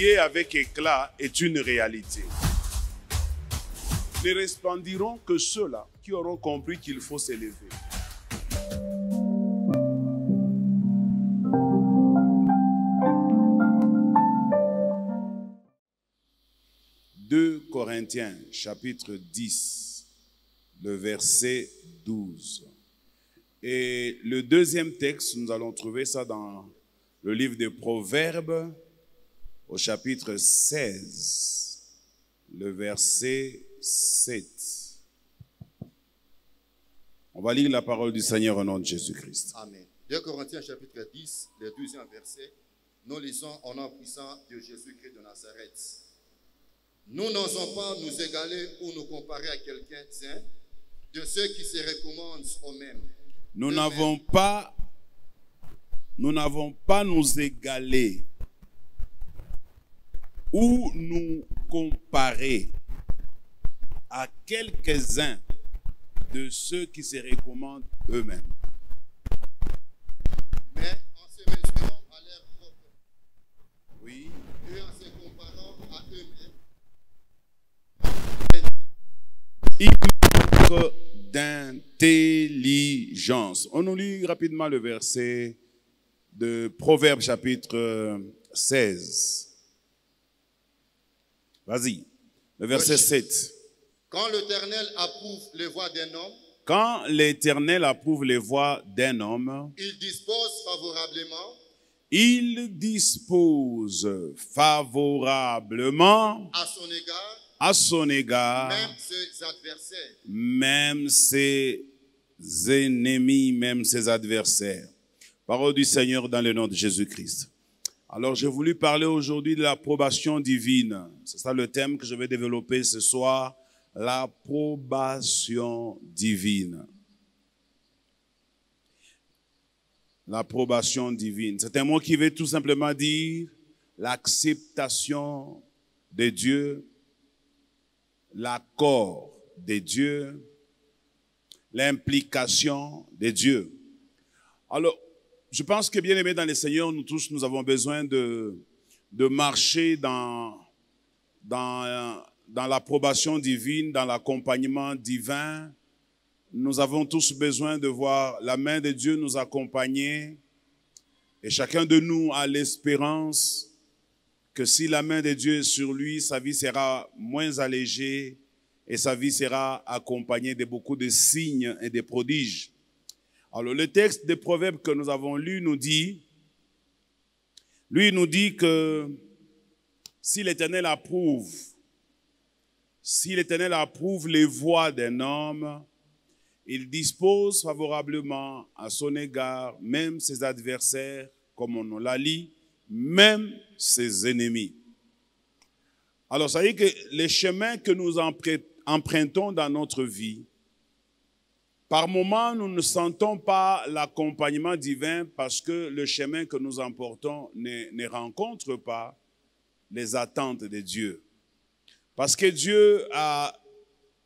briller avec éclat est une réalité. Ne resplendiront que ceux-là qui auront compris qu'il faut s'élever. « 2 Corinthiens, chapitre 10, le verset 12. Et le deuxième texte, nous allons trouver ça dans le livre des Proverbes, au chapitre 16, le verset 7. On va lire la parole du Seigneur au nom de Jésus-Christ. Amen. 2 Corinthiens, chapitre 10, le 12e verset. Nous lisons au nom puissant de Jésus-Christ de Nazareth. Nous n'osons pas nous égaler ou nous comparer à quelqu'un de ceux qui se recommandent eux-mêmes. Nous n'avons pas nous égaler ou nous comparer à quelques-uns de ceux qui se recommandent eux-mêmes. Mais en se mesurant à leur propre. Oui. Et en se comparant à eux-mêmes. Il manque d'intelligence. On nous lit rapidement le verset de Proverbes chapitre 16. Vas-y, le verset 7. Quand l'Éternel approuve les voies d'un homme, Quand l'Éternel approuve les voies d'un homme, il dispose favorablement il dispose favorablement à son égard, même ses adversaires. Même ses ennemis, même ses adversaires. Parole du Seigneur dans le nom de Jésus-Christ. Alors j'ai voulu parler aujourd'hui de l'approbation divine. C'est ça le thème que je vais développer ce soir. L'approbation divine. L'approbation divine. C'est un mot qui veut tout simplement dire l'acceptation de Dieu, l'accord de Dieu, l'implication de Dieu. Alors, je pense que bien aimés dans le Seigneur, nous tous, nous avons besoin de marcher dans l'approbation divine, dans l'accompagnement divin. Nous avons tous besoin de voir la main de Dieu nous accompagner. Et chacun de nous a l'espérance que si la main de Dieu est sur lui, sa vie sera moins allégée et sa vie sera accompagnée de beaucoup de signes et de prodiges. Alors le texte des Proverbes que nous avons lu nous dit, que si l'Éternel approuve les voies d'un homme, il dispose favorablement à son égard, même ses adversaires, comme on l'a dit, même ses ennemis. Alors ça veut dire que les chemins que nous empruntons dans notre vie, par moments, nous ne sentons pas l'accompagnement divin parce que le chemin que nous emportons ne rencontre pas les attentes de Dieu. Parce que Dieu a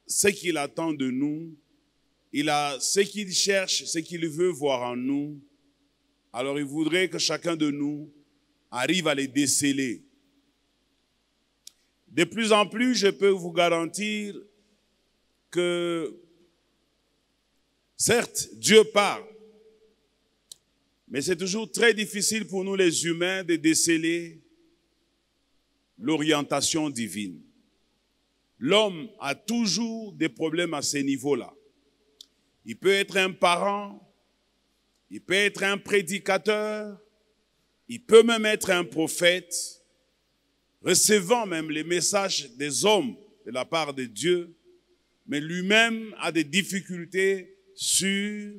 ce qu'il attend de nous, il a ce qu'il cherche, ce qu'il veut voir en nous. Alors il voudrait que chacun de nous arrive à les déceler. De plus en plus, je peux vous garantir que certes, Dieu parle, mais c'est toujours très difficile pour nous les humains de déceler l'orientation divine. L'homme a toujours des problèmes à ce niveau-là. Il peut être un parent, il peut être un prédicateur, il peut même être un prophète, recevant même les messages des hommes de la part de Dieu, mais lui-même a des difficultés sur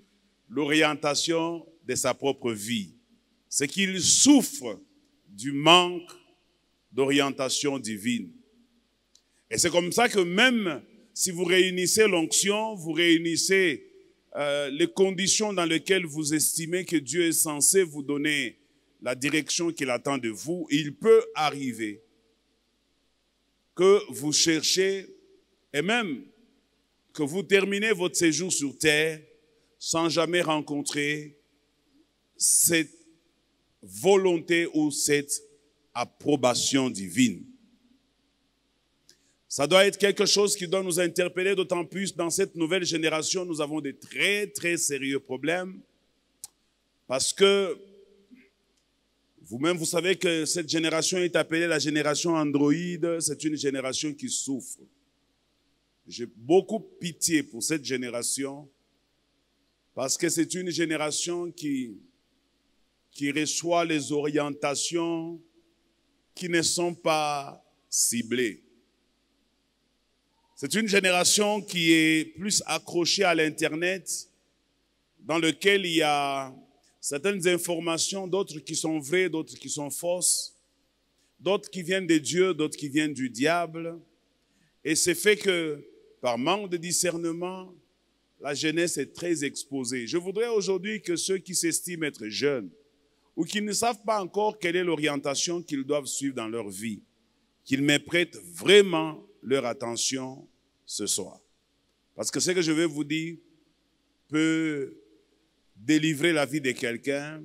l'orientation de sa propre vie. C'est qu'il souffre du manque d'orientation divine. Et c'est comme ça que même si vous réunissez l'onction, vous réunissez les conditions dans lesquelles vous estimez que Dieu est censé vous donner la direction qu'il attend de vous, il peut arriver que vous cherchez et même que vous terminez votre séjour sur terre sans jamais rencontrer cette volonté ou cette approbation divine. Ça doit être quelque chose qui doit nous interpeller, d'autant plus dans cette nouvelle génération, nous avons des très, très sérieux problèmes. Parce que vous-même, vous savez que cette génération est appelée la génération Android. C'est une génération qui souffre. J'ai beaucoup pitié pour cette génération parce que c'est une génération qui reçoit les orientations qui ne sont pas ciblées. C'est une génération qui est plus accrochée à l'Internet, dans lequel il y a certaines informations, d'autres qui sont vraies, d'autres qui sont fausses, d'autres qui viennent de Dieu, d'autres qui viennent du diable. Et c'est fait que, par manque de discernement, la jeunesse est très exposée. Je voudrais aujourd'hui que ceux qui s'estiment être jeunes, ou qui ne savent pas encore quelle est l'orientation qu'ils doivent suivre dans leur vie, qu'ils me prêtent vraiment leur attention ce soir. Parce que ce que je vais vous dire peut délivrer la vie de quelqu'un,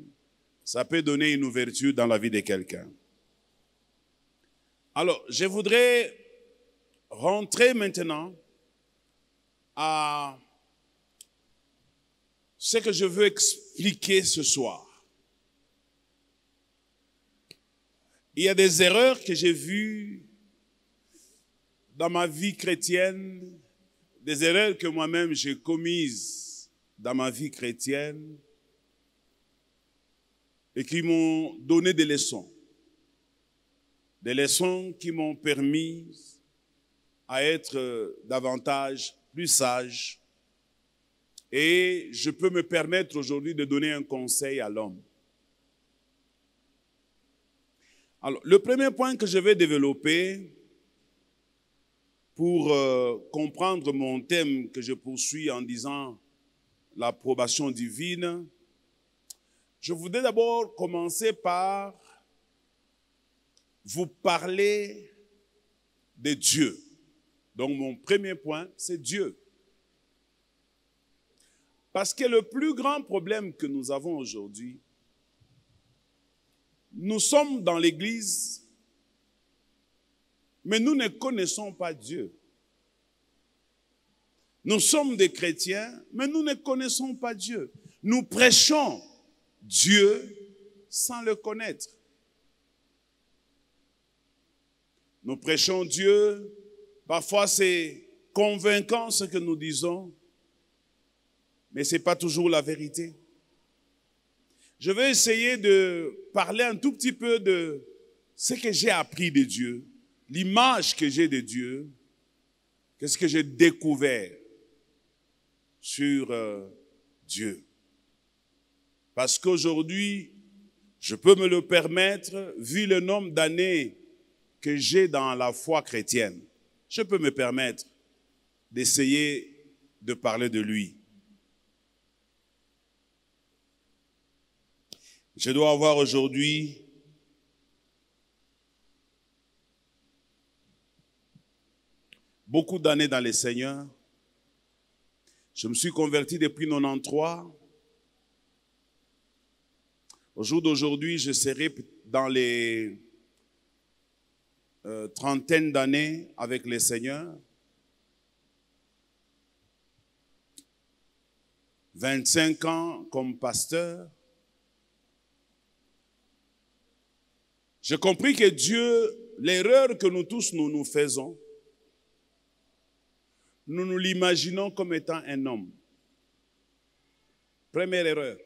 ça peut donner une ouverture dans la vie de quelqu'un. Alors, je voudrais rentrer maintenant à ce que je veux expliquer ce soir. Il y a des erreurs que j'ai vues dans ma vie chrétienne, des erreurs que moi-même j'ai commises dans ma vie chrétienne et qui m'ont donné des leçons qui m'ont permis à être davantage plus sage, et je peux me permettre aujourd'hui de donner un conseil à l'homme. Alors, le premier point que je vais développer pour comprendre mon thème que je poursuis en disant l'approbation divine, je voudrais d'abord commencer par vous parler de Dieu. Donc mon premier point, c'est Dieu. Parce que le plus grand problème que nous avons aujourd'hui, nous sommes dans l'Église, mais nous ne connaissons pas Dieu. Nous sommes des chrétiens, mais nous ne connaissons pas Dieu. Nous prêchons Dieu sans le connaître. Nous prêchons Dieu, parfois c'est convaincant ce que nous disons, mais ce n'est pas toujours la vérité. Je vais essayer de parler un tout petit peu de ce que j'ai appris de Dieu, l'image que j'ai de Dieu, qu'est-ce que j'ai découvert sur Dieu. Parce qu'aujourd'hui, je peux me le permettre, vu le nombre d'années que j'ai dans la foi chrétienne, je peux me permettre d'essayer de parler de lui. Je dois avoir aujourd'hui beaucoup d'années dans le Seigneur. Je me suis converti depuis 93. Au jour d'aujourd'hui, je serai dans les trentaine d'années avec le Seigneur. 25 ans comme pasteur. J'ai compris que Dieu, l'erreur que nous tous nous faisons, nous l'imaginons comme étant un homme. Première erreur.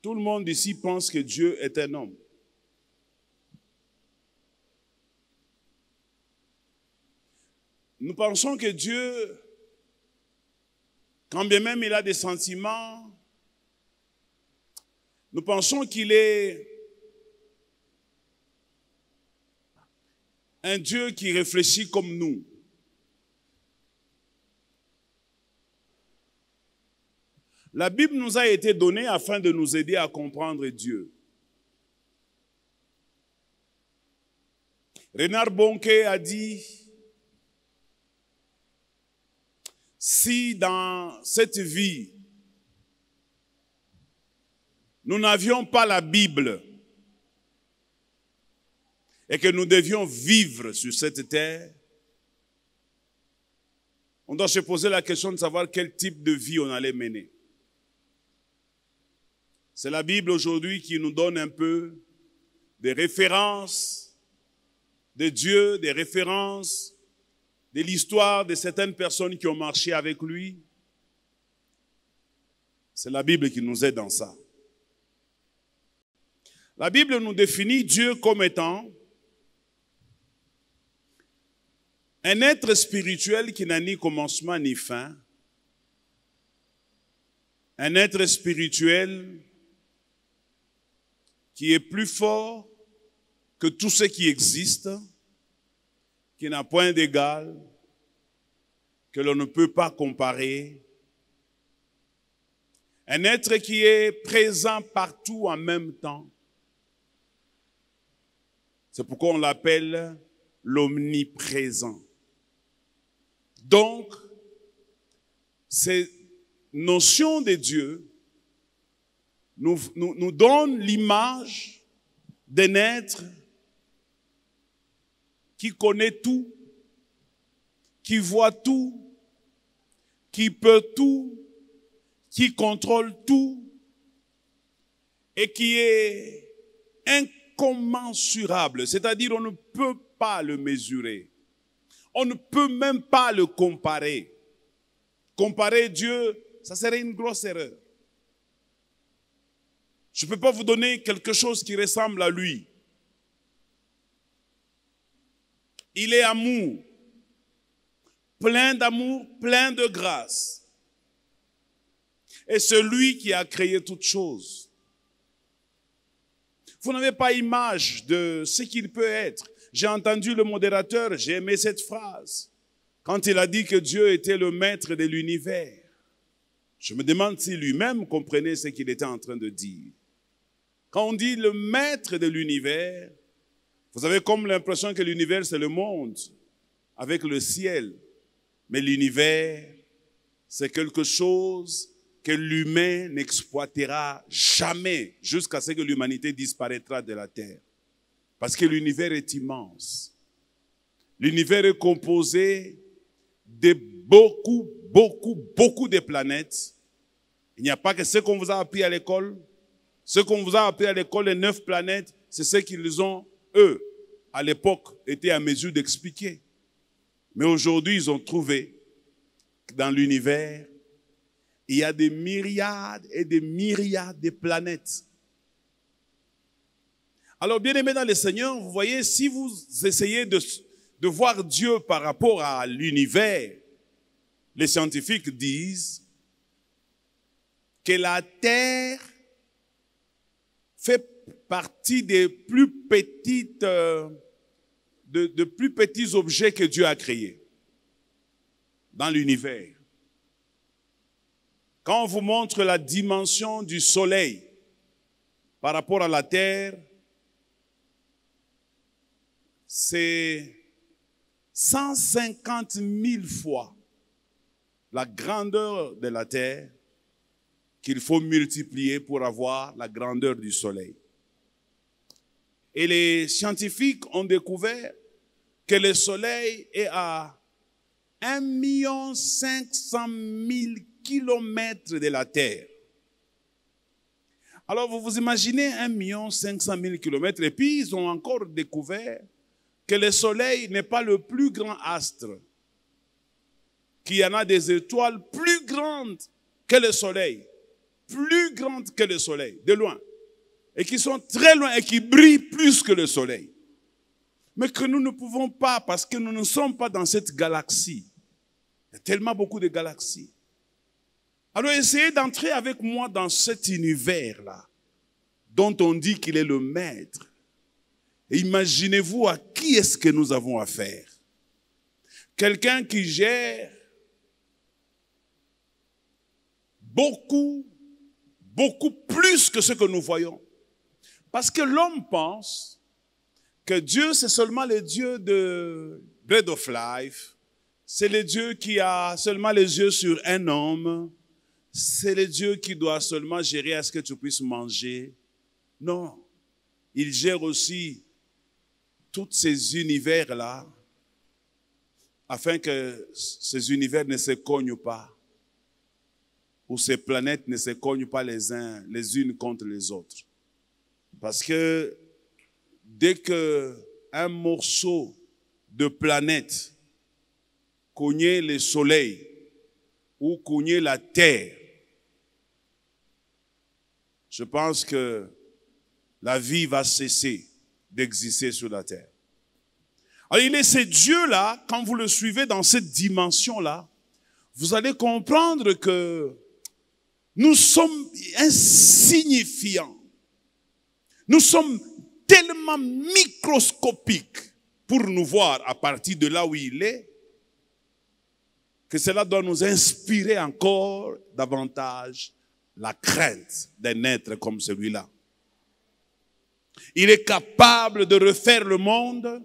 Tout le monde ici pense que Dieu est un homme. Nous pensons que Dieu, quand bien même il a des sentiments, nous pensons qu'il est un Dieu qui réfléchit comme nous. La Bible nous a été donnée afin de nous aider à comprendre Dieu. Renard Bonquet a dit, si dans cette vie, nous n'avions pas la Bible, et que nous devions vivre sur cette terre, on doit se poser la question de savoir quel type de vie on allait mener. C'est la Bible aujourd'hui qui nous donne un peu des références de Dieu, des références de l'histoire de certaines personnes qui ont marché avec lui. C'est la Bible qui nous aide dans ça. La Bible nous définit Dieu comme étant un être spirituel qui n'a ni commencement ni fin. Un être spirituel qui est plus fort que tout ce qui existe, qui n'a point d'égal, que l'on ne peut pas comparer. Un être qui est présent partout en même temps. C'est pourquoi on l'appelle l'omniprésent. Donc, ces notions de Dieu nous donnent l'image d'un être qui connaît tout, qui voit tout, qui peut tout, qui contrôle tout et qui est incommensurable. C'est-à-dire on ne peut pas le mesurer. On ne peut même pas le comparer. Comparer Dieu, ça serait une grosse erreur. Je ne peux pas vous donner quelque chose qui ressemble à lui. Il est amour, plein d'amour, plein de grâce. Et celui qui a créé toutes choses. Vous n'avez pas image de ce qu'il peut être. J'ai entendu le modérateur, j'ai aimé cette phrase, quand il a dit que Dieu était le maître de l'univers. Je me demande si lui-même comprenait ce qu'il était en train de dire. Quand on dit le maître de l'univers, vous avez comme l'impression que l'univers c'est le monde, avec le ciel. Mais l'univers, c'est quelque chose que l'humain n'exploitera jamais jusqu'à ce que l'humanité disparaîtra de la terre. Parce que l'univers est immense. L'univers est composé de beaucoup de planètes. Il n'y a pas que ce qu'on vous a appris à l'école. Ce qu'on vous a appris à l'école, les 9 planètes, c'est ce qu'ils ont, eux, à l'époque, été à mesure d'expliquer. Mais aujourd'hui, ils ont trouvé que dans l'univers, il y a des myriades et des myriades de planètes. Alors, bien aimés dans le Seigneur, vous voyez, si vous essayez de voir Dieu par rapport à l'univers, les scientifiques disent que la Terre fait partie des plus petites, de plus petits objets que Dieu a créés dans l'univers. Quand on vous montre la dimension du soleil par rapport à la Terre, c'est 150 000 fois la grandeur de la Terre qu'il faut multiplier pour avoir la grandeur du soleil. Et les scientifiques ont découvert que le soleil est à 1 500 000 kilomètres de la Terre. Alors vous vous imaginez 1 500 000 kilomètres et puis ils ont encore découvert que le soleil n'est pas le plus grand astre, qu'il y en a des étoiles plus grandes que le soleil, plus grandes que le soleil, de loin, et qui sont très loin et qui brillent plus que le soleil. Mais que nous ne pouvons pas, parce que nous ne sommes pas dans cette galaxie. Il y a tellement beaucoup de galaxies. Alors essayez d'entrer avec moi dans cet univers-là, dont on dit qu'il est le maître. Et imaginez-vous à qui est-ce que nous avons affaire. Quelqu'un qui gère beaucoup plus que ce que nous voyons. Parce que l'homme pense que Dieu, c'est seulement le Dieu de Bread of Life. C'est le Dieu qui a seulement les yeux sur un homme. C'est le Dieu qui doit seulement gérer à ce que tu puisses manger. Non. Il gère aussi tous ces univers-là, afin que ces univers ne se cognent pas, ou ces planètes ne se cognent pas les unes contre les autres. Parce que dès qu'un morceau de planète cognait le soleil ou cognait la terre, je pense que la vie va cesser d'exister sur la terre. Alors il est ce Dieu-là, quand vous le suivez dans cette dimension-là, vous allez comprendre que nous sommes insignifiants. Nous sommes tellement microscopiques pour nous voir à partir de là où il est, que cela doit nous inspirer encore davantage la crainte d'un être comme celui-là. Il est capable de refaire le monde.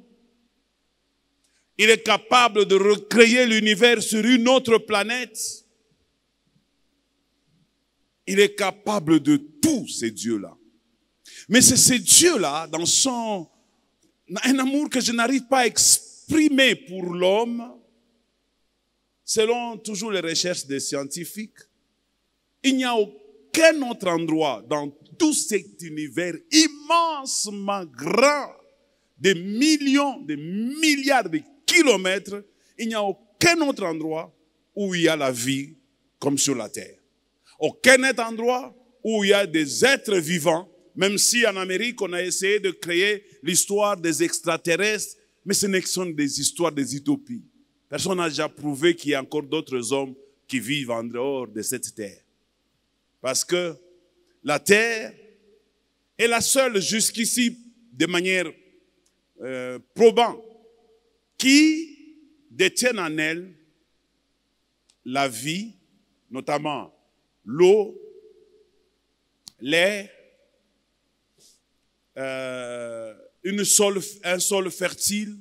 Il est capable de recréer l'univers sur une autre planète. Il est capable de tout, ces dieux-là. Mais c'est ces dieux-là, dans un amour que je n'arrive pas à exprimer pour l'homme, selon toujours les recherches des scientifiques, il n'y a aucun autre endroit dans tout cet univers immensement grand, des millions, des milliards de kilomètres, il n'y a aucun autre endroit où il y a la vie comme sur la terre. Aucun autre endroit où il y a des êtres vivants, même si en Amérique on a essayé de créer l'histoire des extraterrestres, mais ce ne sont des histoires des utopies. Personne n'a déjà prouvé qu'il y a encore d'autres hommes qui vivent en dehors de cette terre. Parce que la terre est la seule jusqu'ici, de manière probante, qui détient en elle la vie, notamment l'eau, l'air, un sol fertile.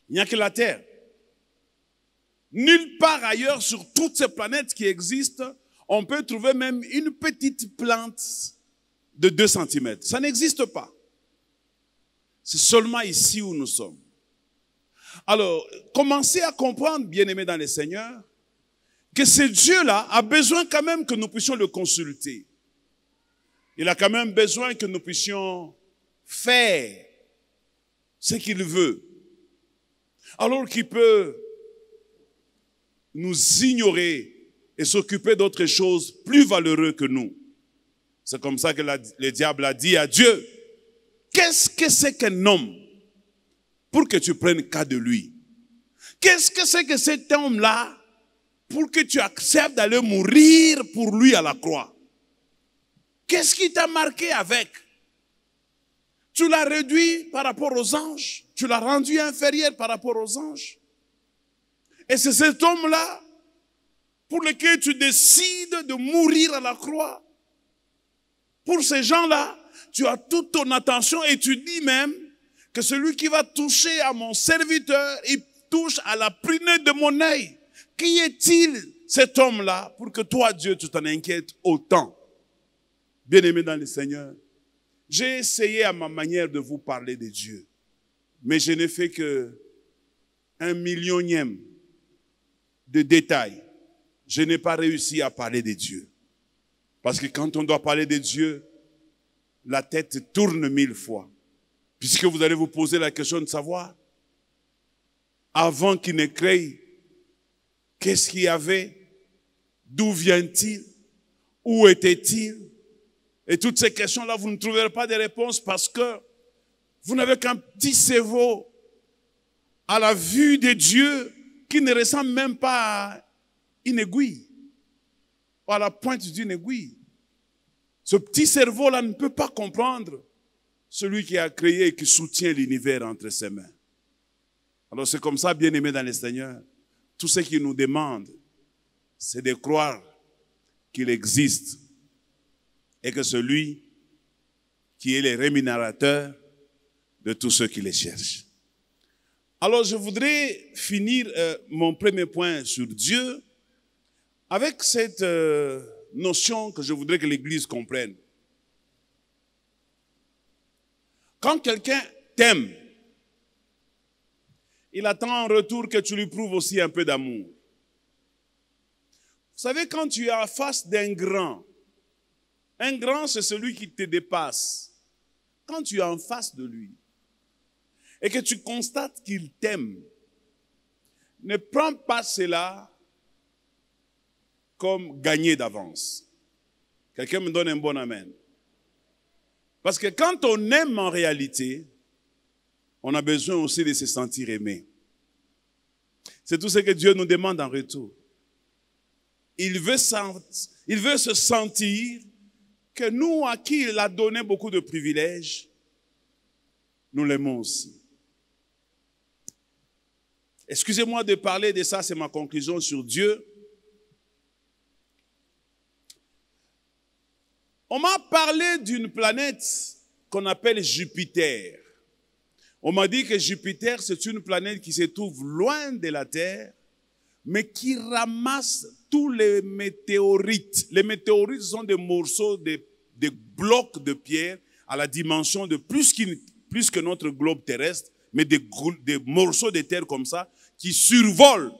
Il n'y a que la terre. Nulle part ailleurs sur toutes ces planètes qui existent, on peut trouver même une petite plante de 2 cm. Ça n'existe pas. C'est seulement ici où nous sommes. Alors, commencez à comprendre, bien-aimés dans le Seigneur, que ce Dieu-là a besoin quand même que nous puissions le consulter. Il a quand même besoin que nous puissions faire ce qu'il veut. Alors qu'il peut nous ignorer et s'occuper d'autres choses plus valeureuses que nous. C'est comme ça que le diable a dit à Dieu, qu'est-ce que c'est qu'un homme pour que tu prennes cas de lui? Qu'est-ce que c'est que cet homme-là pour que tu acceptes d'aller mourir pour lui à la croix? Qu'est-ce qui t'a marqué avec? Tu l'as réduit par rapport aux anges. Tu l'as rendu inférieur par rapport aux anges. Et c'est cet homme-là pour lequel tu décides de mourir à la croix. Pour ces gens-là, tu as toute ton attention et tu dis même que celui qui va toucher à mon serviteur, il touche à la prunelle de mon œil. Qui est-il, cet homme-là, pour que toi, Dieu, tu t'en inquiètes autant? Bien-aimé dans le Seigneur, j'ai essayé à ma manière de vous parler de Dieu, mais je n'ai fait que 1/10000000 de détails. Je n'ai pas réussi à parler de Dieu. Parce que quand on doit parler de Dieu, la tête tourne 1000 fois. Puisque vous allez vous poser la question de savoir, avant qu'il ne crée, qu'est-ce qu'il y avait? D'où vient-il? Où était-il? Et toutes ces questions-là, vous ne trouverez pas de réponse parce que vous n'avez qu'un petit cerveau à la vue de Dieu qui ne ressemble même pas à une aiguille, ou à la pointe d'une aiguille. Ce petit cerveau-là ne peut pas comprendre celui qui a créé et qui soutient l'univers entre ses mains. Alors c'est comme ça, bien-aimés dans le Seigneur, tout ce qu'il nous demande, c'est de croire qu'il existe et que celui qui est le rémunérateur de tous ceux qui les cherchent. Alors je voudrais finir mon premier point sur Dieu avec cette notion que je voudrais que l'Église comprenne. Quand quelqu'un t'aime, il attend en retour que tu lui prouves aussi un peu d'amour. Vous savez, quand tu es en face d'un grand, un grand, c'est celui qui te dépasse. Quand tu es en face de lui et que tu constates qu'il t'aime, ne prends pas cela comme gagné d'avance. Quelqu'un me donne un bon amen. Parce que quand on aime en réalité, on a besoin aussi de se sentir aimé. C'est tout ce que Dieu nous demande en retour. Il veut se sentir que nous, à qui il a donné beaucoup de privilèges, nous l'aimons aussi. Excusez-moi de parler de ça, c'est ma conclusion sur Dieu. On m'a parlé d'une planète qu'on appelle Jupiter. On m'a dit que Jupiter, c'est une planète qui se trouve loin de la Terre, mais qui ramasse tous les météorites. Les météorites sont des morceaux, des blocs de pierre à la dimension de plus que notre globe terrestre, mais des morceaux de terre comme ça, qui survolent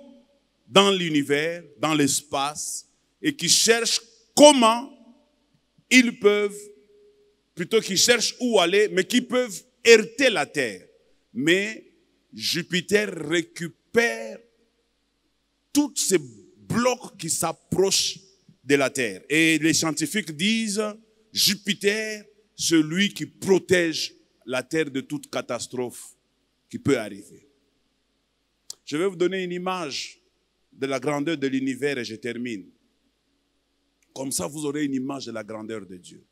dans l'univers, dans l'espace, et qui cherchent comment ils peuvent, plutôt qu'ils cherchent où aller, mais qui peuvent heurter la Terre. Mais Jupiter récupère tous ces blocs qui s'approchent de la Terre. Et les scientifiques disent, Jupiter, celui qui protège la Terre de toute catastrophe qui peut arriver. Je vais vous donner une image de la grandeur de l'univers et je termine. Comme ça, vous aurez une image de la grandeur de Dieu.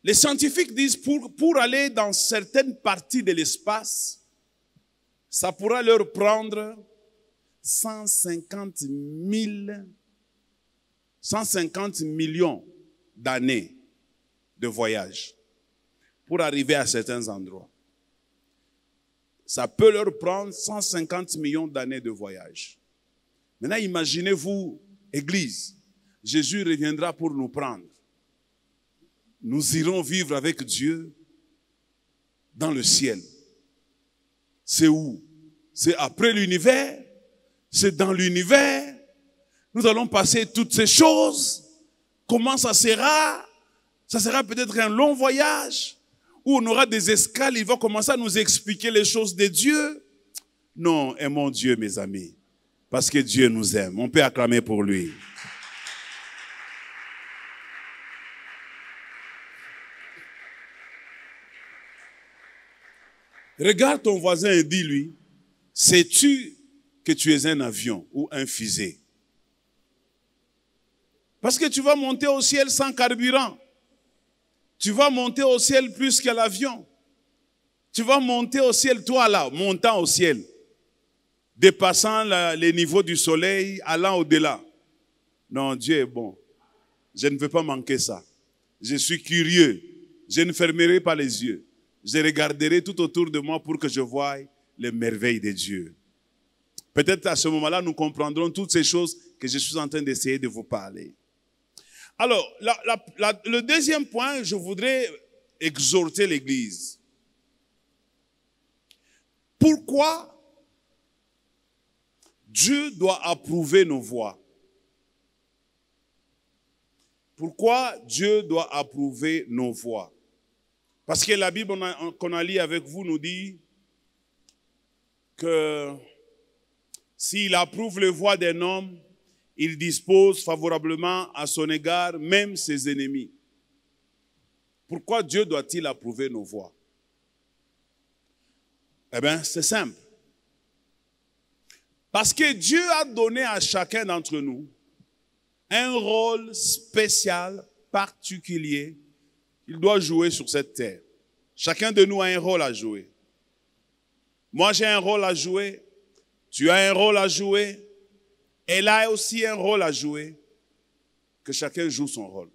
Les scientifiques disent pour aller dans certaines parties de l'espace, ça pourra leur prendre 150 millions d'années de voyage pour arriver à certains endroits. Ça peut leur prendre 150 millions d'années de voyage. Maintenant, imaginez-vous, Église, Jésus reviendra pour nous prendre. Nous irons vivre avec Dieu dans le ciel. C'est où? C'est après l'univers? C'est dans l'univers? Nous allons passer toutes ces choses? Comment ça sera? Ça sera peut-être un long voyage où on aura des escales, il va commencer à nous expliquer les choses de Dieu. Non, aimons Dieu, mes amis, parce que Dieu nous aime. On peut acclamer pour lui. Regarde ton voisin et dis-lui, sais-tu que tu es un avion ou un fusée? Parce que tu vas monter au ciel sans carburant. Tu vas monter au ciel plus que l'avion. Tu vas monter au ciel, toi là, montant au ciel, dépassant les niveaux du soleil, allant au-delà. Non, Dieu est bon. Je ne veux pas manquer ça. Je suis curieux. Je ne fermerai pas les yeux. Je regarderai tout autour de moi pour que je voie les merveilles de Dieu. Peut-être à ce moment-là, nous comprendrons toutes ces choses que je suis en train d'essayer de vous parler. Alors, le deuxième point, je voudrais exhorter l'Église. Pourquoi Dieu doit approuver nos voies? Pourquoi Dieu doit approuver nos voies? Parce que la Bible qu'on a lu avec vous nous dit que s'il approuve les voies d'un homme, il dispose favorablement à son égard même ses ennemis. Pourquoi Dieu doit-il approuver nos voies? Eh bien, c'est simple. Parce que Dieu a donné à chacun d'entre nous un rôle spécial, particulier, qu'il doit jouer sur cette terre. Chacun de nous a un rôle à jouer. Moi, j'ai un rôle à jouer. Tu as un rôle à jouer. Elle a aussi un rôle à jouer. Que chacun joue son rôle.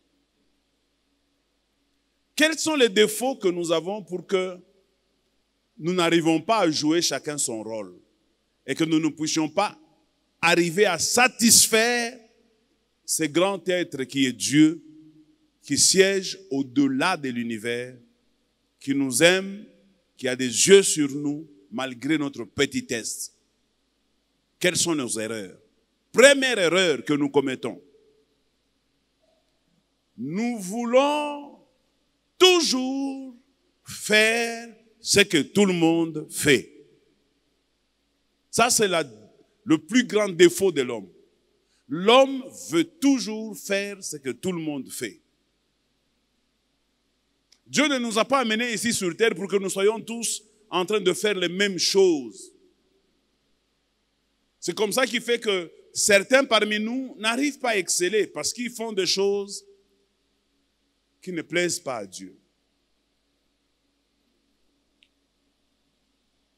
Quels sont les défauts que nous avons pour que nous n'arrivons pas à jouer chacun son rôle et que nous ne puissions pas arriver à satisfaire ce grand être qui est Dieu, qui siège au-delà de l'univers qui nous aime, qui a des yeux sur nous, malgré notre petitesse. Quelles sont nos erreurs? Première erreur que nous commettons. Nous voulons toujours faire ce que tout le monde fait. Ça, c'est le plus grand défaut de l'homme. L'homme veut toujours faire ce que tout le monde fait. Dieu ne nous a pas amenés ici sur terre pour que nous soyons tous en train de faire les mêmes choses. C'est comme ça qu'il fait que certains parmi nous n'arrivent pas à exceller parce qu'ils font des choses qui ne plaisent pas à Dieu.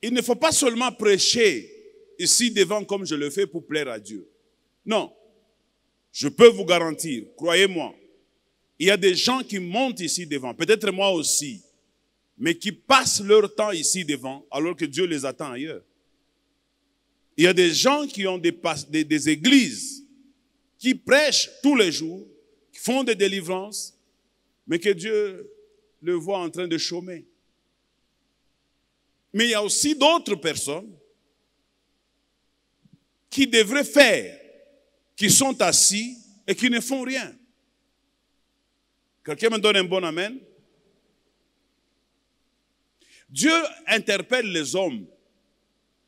Il ne faut pas seulement prêcher ici devant comme je le fais pour plaire à Dieu. Non, je peux vous garantir, croyez-moi, il y a des gens qui montent ici devant, peut-être moi aussi, mais qui passent leur temps ici devant alors que Dieu les attend ailleurs. Il y a des gens qui ont des églises, qui prêchent tous les jours, qui font des délivrances, mais que Dieu le voit en train de chômer. Mais il y a aussi d'autres personnes qui devraient faire, qui sont assis et qui ne font rien. Quelqu'un me donne un bon amen? Dieu interpelle les hommes.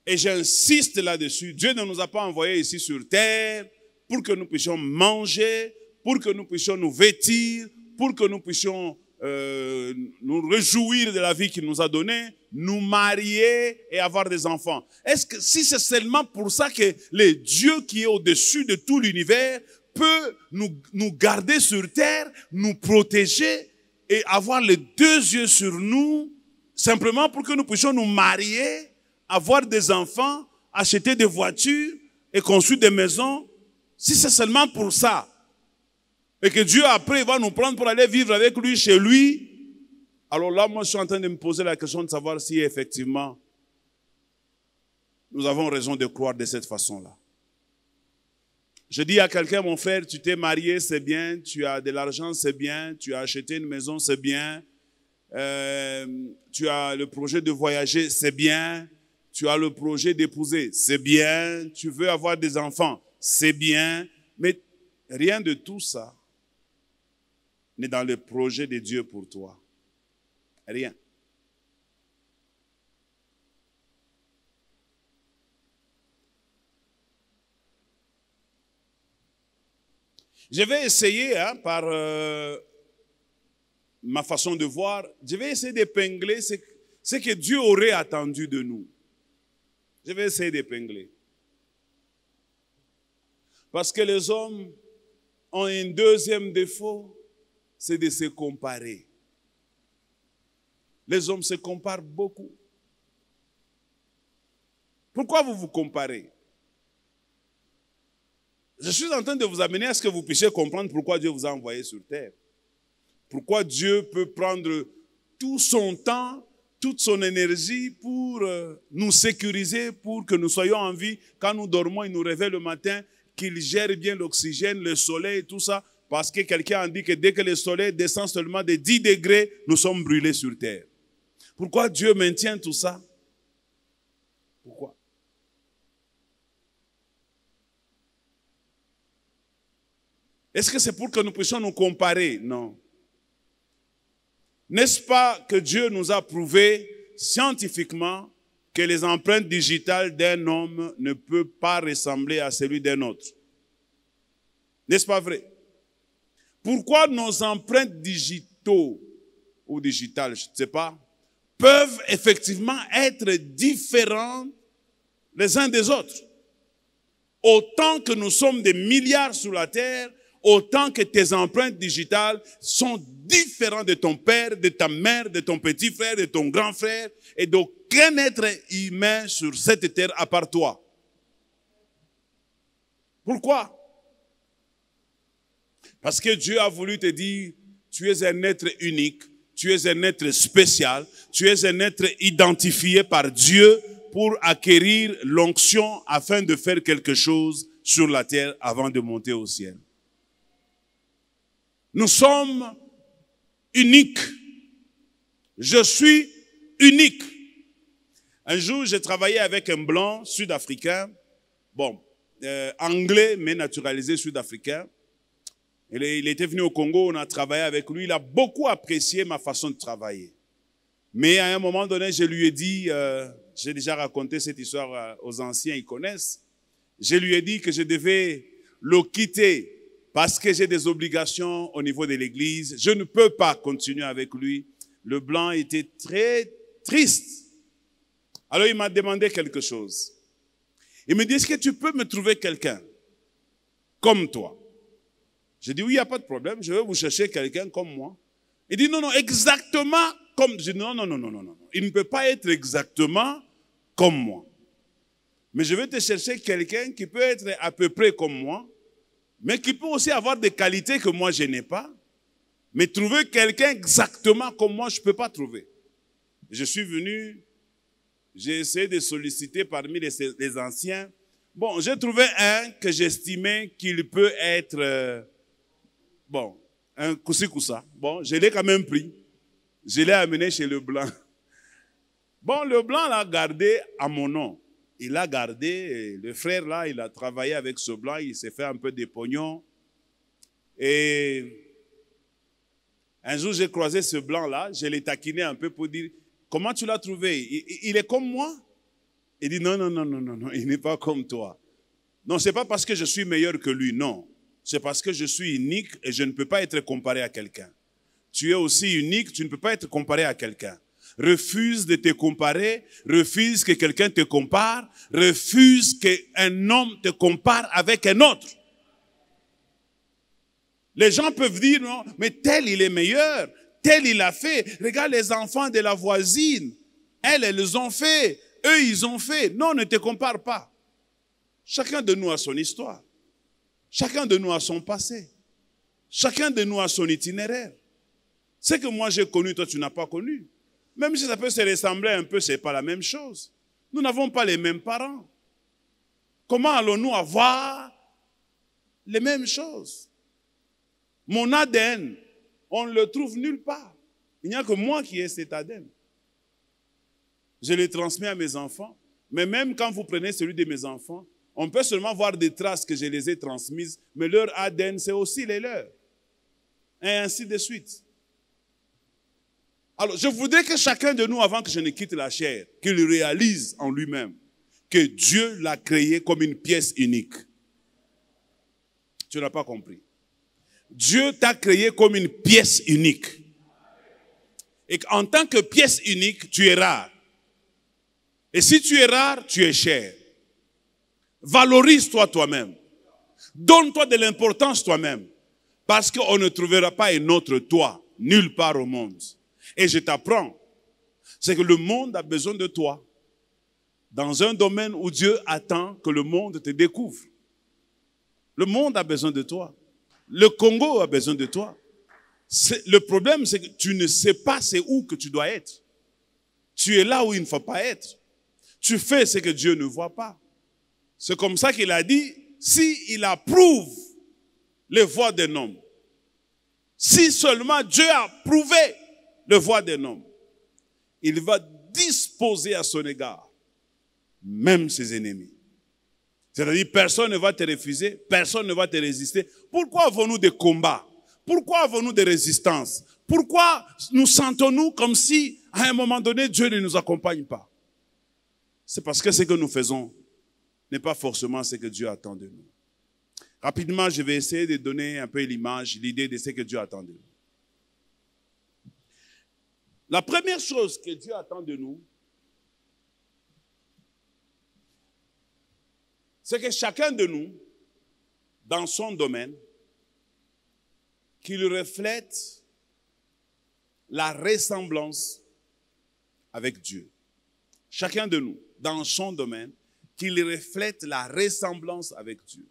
Et j'insiste là-dessus. Dieu ne nous a pas envoyés ici sur terre pour que nous puissions manger, pour que nous puissions nous vêtir, pour que nous puissions nous réjouir de la vie qu'il nous a donnée, nous marier et avoir des enfants. Est-ce que si c'est seulement pour ça que le Dieu qui est au-dessus de tout l'univers peut nous garder sur terre, nous protéger et avoir les deux yeux sur nous, simplement pour que nous puissions nous marier, avoir des enfants, acheter des voitures et construire des maisons? Si c'est seulement pour ça, et que Dieu après va nous prendre pour aller vivre avec lui chez lui, alors là, moi je suis en train de me poser la question de savoir si effectivement nous avons raison de croire de cette façon-là. Je dis à quelqu'un, mon frère, tu t'es marié, c'est bien, tu as de l'argent, c'est bien, tu as acheté une maison, c'est bien, tu as le projet de voyager, c'est bien, tu as le projet d'épouser, c'est bien, tu veux avoir des enfants, c'est bien, mais rien de tout ça n'est dans le projet de Dieu pour toi. Rien. Je vais essayer, par ma façon de voir, je vais essayer d'épingler ce que Dieu aurait attendu de nous. Je vais essayer d'épingler. Parce que les hommes ont un deuxième défaut, c'est de se comparer. Les hommes se comparent beaucoup. Pourquoi vous vous comparez? Je suis en train de vous amener à ce que vous puissiez comprendre pourquoi Dieu vous a envoyé sur terre. Pourquoi Dieu peut prendre tout son temps, toute son énergie pour nous sécuriser, pour que nous soyons en vie. Quand nous dormons, il nous réveille le matin, qu'il gère bien l'oxygène, le soleil et tout ça. Parce que quelqu'un a dit que dès que le soleil descend seulement de 10 degrés, nous sommes brûlés sur terre. Pourquoi Dieu maintient tout ça? Pourquoi? Est-ce que c'est pour que nous puissions nous comparer? Non. N'est-ce pas que Dieu nous a prouvé scientifiquement que les empreintes digitales d'un homme ne peuvent pas ressembler à celui d'un autre? N'est-ce pas vrai? Pourquoi nos empreintes digitaux ou digitales, je ne sais pas, peuvent effectivement être différentes les uns des autres? Autant que nous sommes des milliards sur la terre, autant que tes empreintes digitales sont différentes de ton père, de ta mère, de ton petit frère, de ton grand frère et d'aucun être humain sur cette terre à part toi. Pourquoi? Parce que Dieu a voulu te dire, tu es un être unique, tu es un être spécial, tu es un être identifié par Dieu pour acquérir l'onction afin de faire quelque chose sur la terre avant de monter au ciel. Nous sommes uniques. Je suis unique. Un jour, j'ai travaillé avec un blanc sud-africain, bon, anglais, mais naturalisé sud-africain. Il était venu au Congo, on a travaillé avec lui. Il a beaucoup apprécié ma façon de travailler. Mais à un moment donné, je lui ai dit, j'ai déjà raconté cette histoire aux anciens, ils connaissent. Je lui ai dit que je devais le quitter parce que j'ai des obligations au niveau de l'église. Je ne peux pas continuer avec lui. Le blanc était très triste. Alors il m'a demandé quelque chose. Il me dit, est-ce que tu peux me trouver quelqu'un comme toi? J'ai dit, oui, il n'y a pas de problème, je vais vous chercher quelqu'un comme moi. Il dit, non, non, exactement comme... Je dis, non, non, non, non, non, non. Il ne peut pas être exactement comme moi. Mais je vais te chercher quelqu'un qui peut être à peu près comme moi, mais qui peut aussi avoir des qualités que moi je n'ai pas. Mais trouver quelqu'un exactement comme moi, je ne peux pas trouver. Je suis venu, j'ai essayé de solliciter parmi les anciens. Bon, j'ai trouvé un que j'estimais qu'il peut être, bon, un koussi-koussa. Bon, je l'ai quand même pris. Je l'ai amené chez le blanc. Bon, le blanc l'a gardé à mon nom. Il l'a gardé, et le frère là, il a travaillé avec ce blanc, il s'est fait un peu de pognon. Et un jour, j'ai croisé ce blanc-là, je l'ai taquiné un peu pour dire, comment tu l'as trouvé? Il est comme moi? Il dit, non, non, non, non, non, non, il n'est pas comme toi. Non, ce n'est pas parce que je suis meilleur que lui, non. C'est parce que je suis unique et je ne peux pas être comparé à quelqu'un. Tu es aussi unique, tu ne peux pas être comparé à quelqu'un. Refuse de te comparer, refuse que quelqu'un te compare, refuse qu'un homme te compare avec un autre. Les gens peuvent dire, non, mais tel il est meilleur, tel il a fait. Regarde les enfants de la voisine, elles ont fait, eux ils ont fait. Non, ne te compare pas. Chacun de nous a son histoire. Chacun de nous a son passé. Chacun de nous a son itinéraire. Ce que moi j'ai connu, toi tu n'as pas connu. Même si ça peut se ressembler un peu, ce n'est pas la même chose. Nous n'avons pas les mêmes parents. Comment allons-nous avoir les mêmes choses? Mon ADN, on ne le trouve nulle part. Il n'y a que moi qui ai cet ADN. Je le transmets à mes enfants. Mais même quand vous prenez celui de mes enfants, on peut seulement voir des traces que je les ai transmises, mais leur ADN, c'est aussi les leurs. Et ainsi de suite. Alors, je voudrais que chacun de nous, avant que je ne quitte la chair, qu'il réalise en lui-même que Dieu l'a créé comme une pièce unique. Tu n'as pas compris. Dieu t'a créé comme une pièce unique. Et en tant que pièce unique, tu es rare. Et si tu es rare, tu es cher. Valorise-toi toi-même. Donne-toi de l'importance toi-même. Parce qu'on ne trouvera pas un autre toi, nulle part au monde. Et je t'apprends, c'est que le monde a besoin de toi. Dans un domaine où Dieu attend que le monde te découvre. Le monde a besoin de toi. Le Congo a besoin de toi. Le problème, c'est que tu ne sais pas c'est où que tu dois être. Tu es là où il ne faut pas être. Tu fais ce que Dieu ne voit pas. C'est comme ça qu'il a dit, s'il approuve les voies d'un homme, si seulement Dieu a approuvé les voies d'un homme, il va disposer à son égard même ses ennemis. C'est-à-dire, personne ne va te refuser, personne ne va te résister. Pourquoi avons-nous des combats? Pourquoi avons-nous des résistances? Pourquoi nous sentons-nous comme si, à un moment donné, Dieu ne nous accompagne pas? C'est parce que ce que nous faisons n'est pas forcément ce que Dieu attend de nous. Rapidement, je vais essayer de donner un peu l'image, l'idée de ce que Dieu attend de nous. La première chose que Dieu attend de nous, c'est que chacun de nous, dans son domaine, qu'il reflète la ressemblance avec Dieu. Chacun de nous, dans son domaine, qu'il reflète la ressemblance avec Dieu.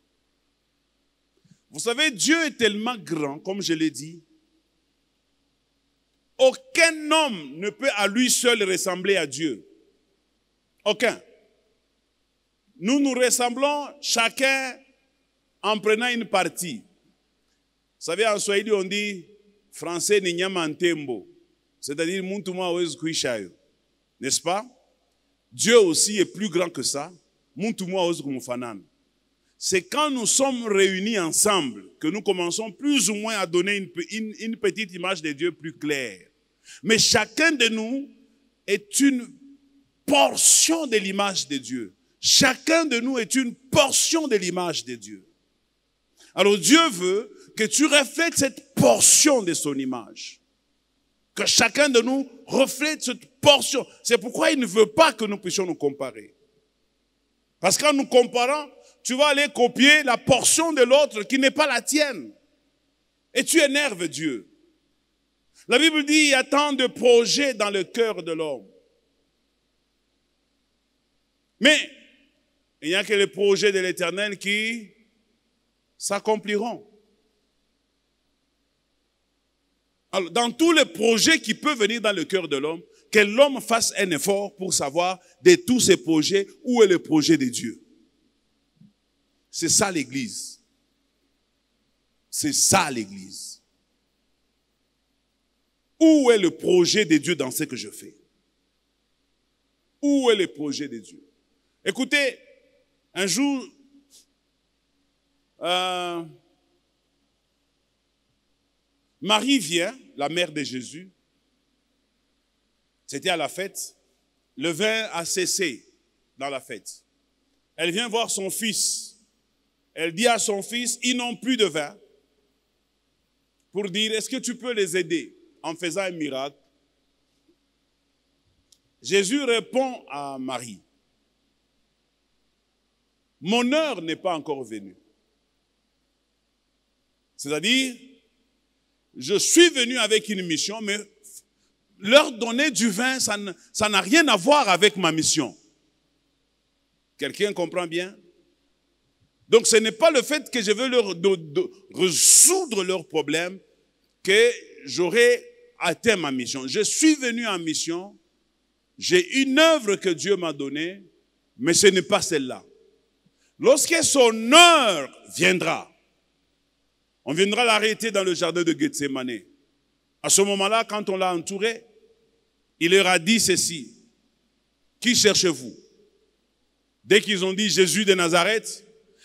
Vous savez, Dieu est tellement grand, comme je l'ai dit, aucun homme ne peut à lui seul ressembler à Dieu. Aucun. Nous nous ressemblons chacun en prenant une partie. Vous savez, en Swahili, on dit « Français ni nyama ntembo ». C'est-à-dire, n'est-ce pas? Dieu aussi est plus grand que ça. C'est quand nous sommes réunis ensemble que nous commençons plus ou moins à donner une petite image de Dieu plus claire. Mais chacun de nous est une portion de l'image de Dieu. Chacun de nous est une portion de l'image de Dieu. Alors Dieu veut que tu reflètes cette portion de son image. Que chacun de nous reflète cette portion. C'est pourquoi il ne veut pas que nous puissions nous comparer. Parce qu'en nous comparant, tu vas aller copier la portion de l'autre qui n'est pas la tienne. Et tu énerves Dieu. La Bible dit, il y a tant de projets dans le cœur de l'homme. Mais il n'y a que les projets de l'Éternel qui s'accompliront. Alors, dans tous les projets qui peuvent venir dans le cœur de l'homme, que l'homme fasse un effort pour savoir de tous ces projets où est le projet de Dieu. C'est ça l'Église. C'est ça l'Église. Où est le projet de Dieu dans ce que je fais? Où est le projet de Dieu? Écoutez, un jour, Marie vient, la mère de Jésus. C'était à la fête. Le vin a cessé dans la fête. Elle vient voir son fils. Elle dit à son fils, ils n'ont plus de vin. Pour dire, est-ce que tu peux les aider en faisant un miracle? Jésus répond à Marie, mon heure n'est pas encore venue. C'est-à-dire, je suis venu avec une mission, mais leur donner du vin, ça n'a rien à voir avec ma mission. Quelqu'un comprend bien? Donc ce n'est pas le fait que je veux leur résoudre leurs problèmes que j'aurai atteint ma mission. Je suis venu en mission, j'ai une œuvre que Dieu m'a donnée, mais ce n'est pas celle-là. Lorsque son heure viendra, on viendra l'arrêter dans le jardin de Gethsémane. À ce moment-là, quand on l'a entouré, il leur a dit ceci. Qui cherchez-vous? Dès qu'ils ont dit Jésus de Nazareth,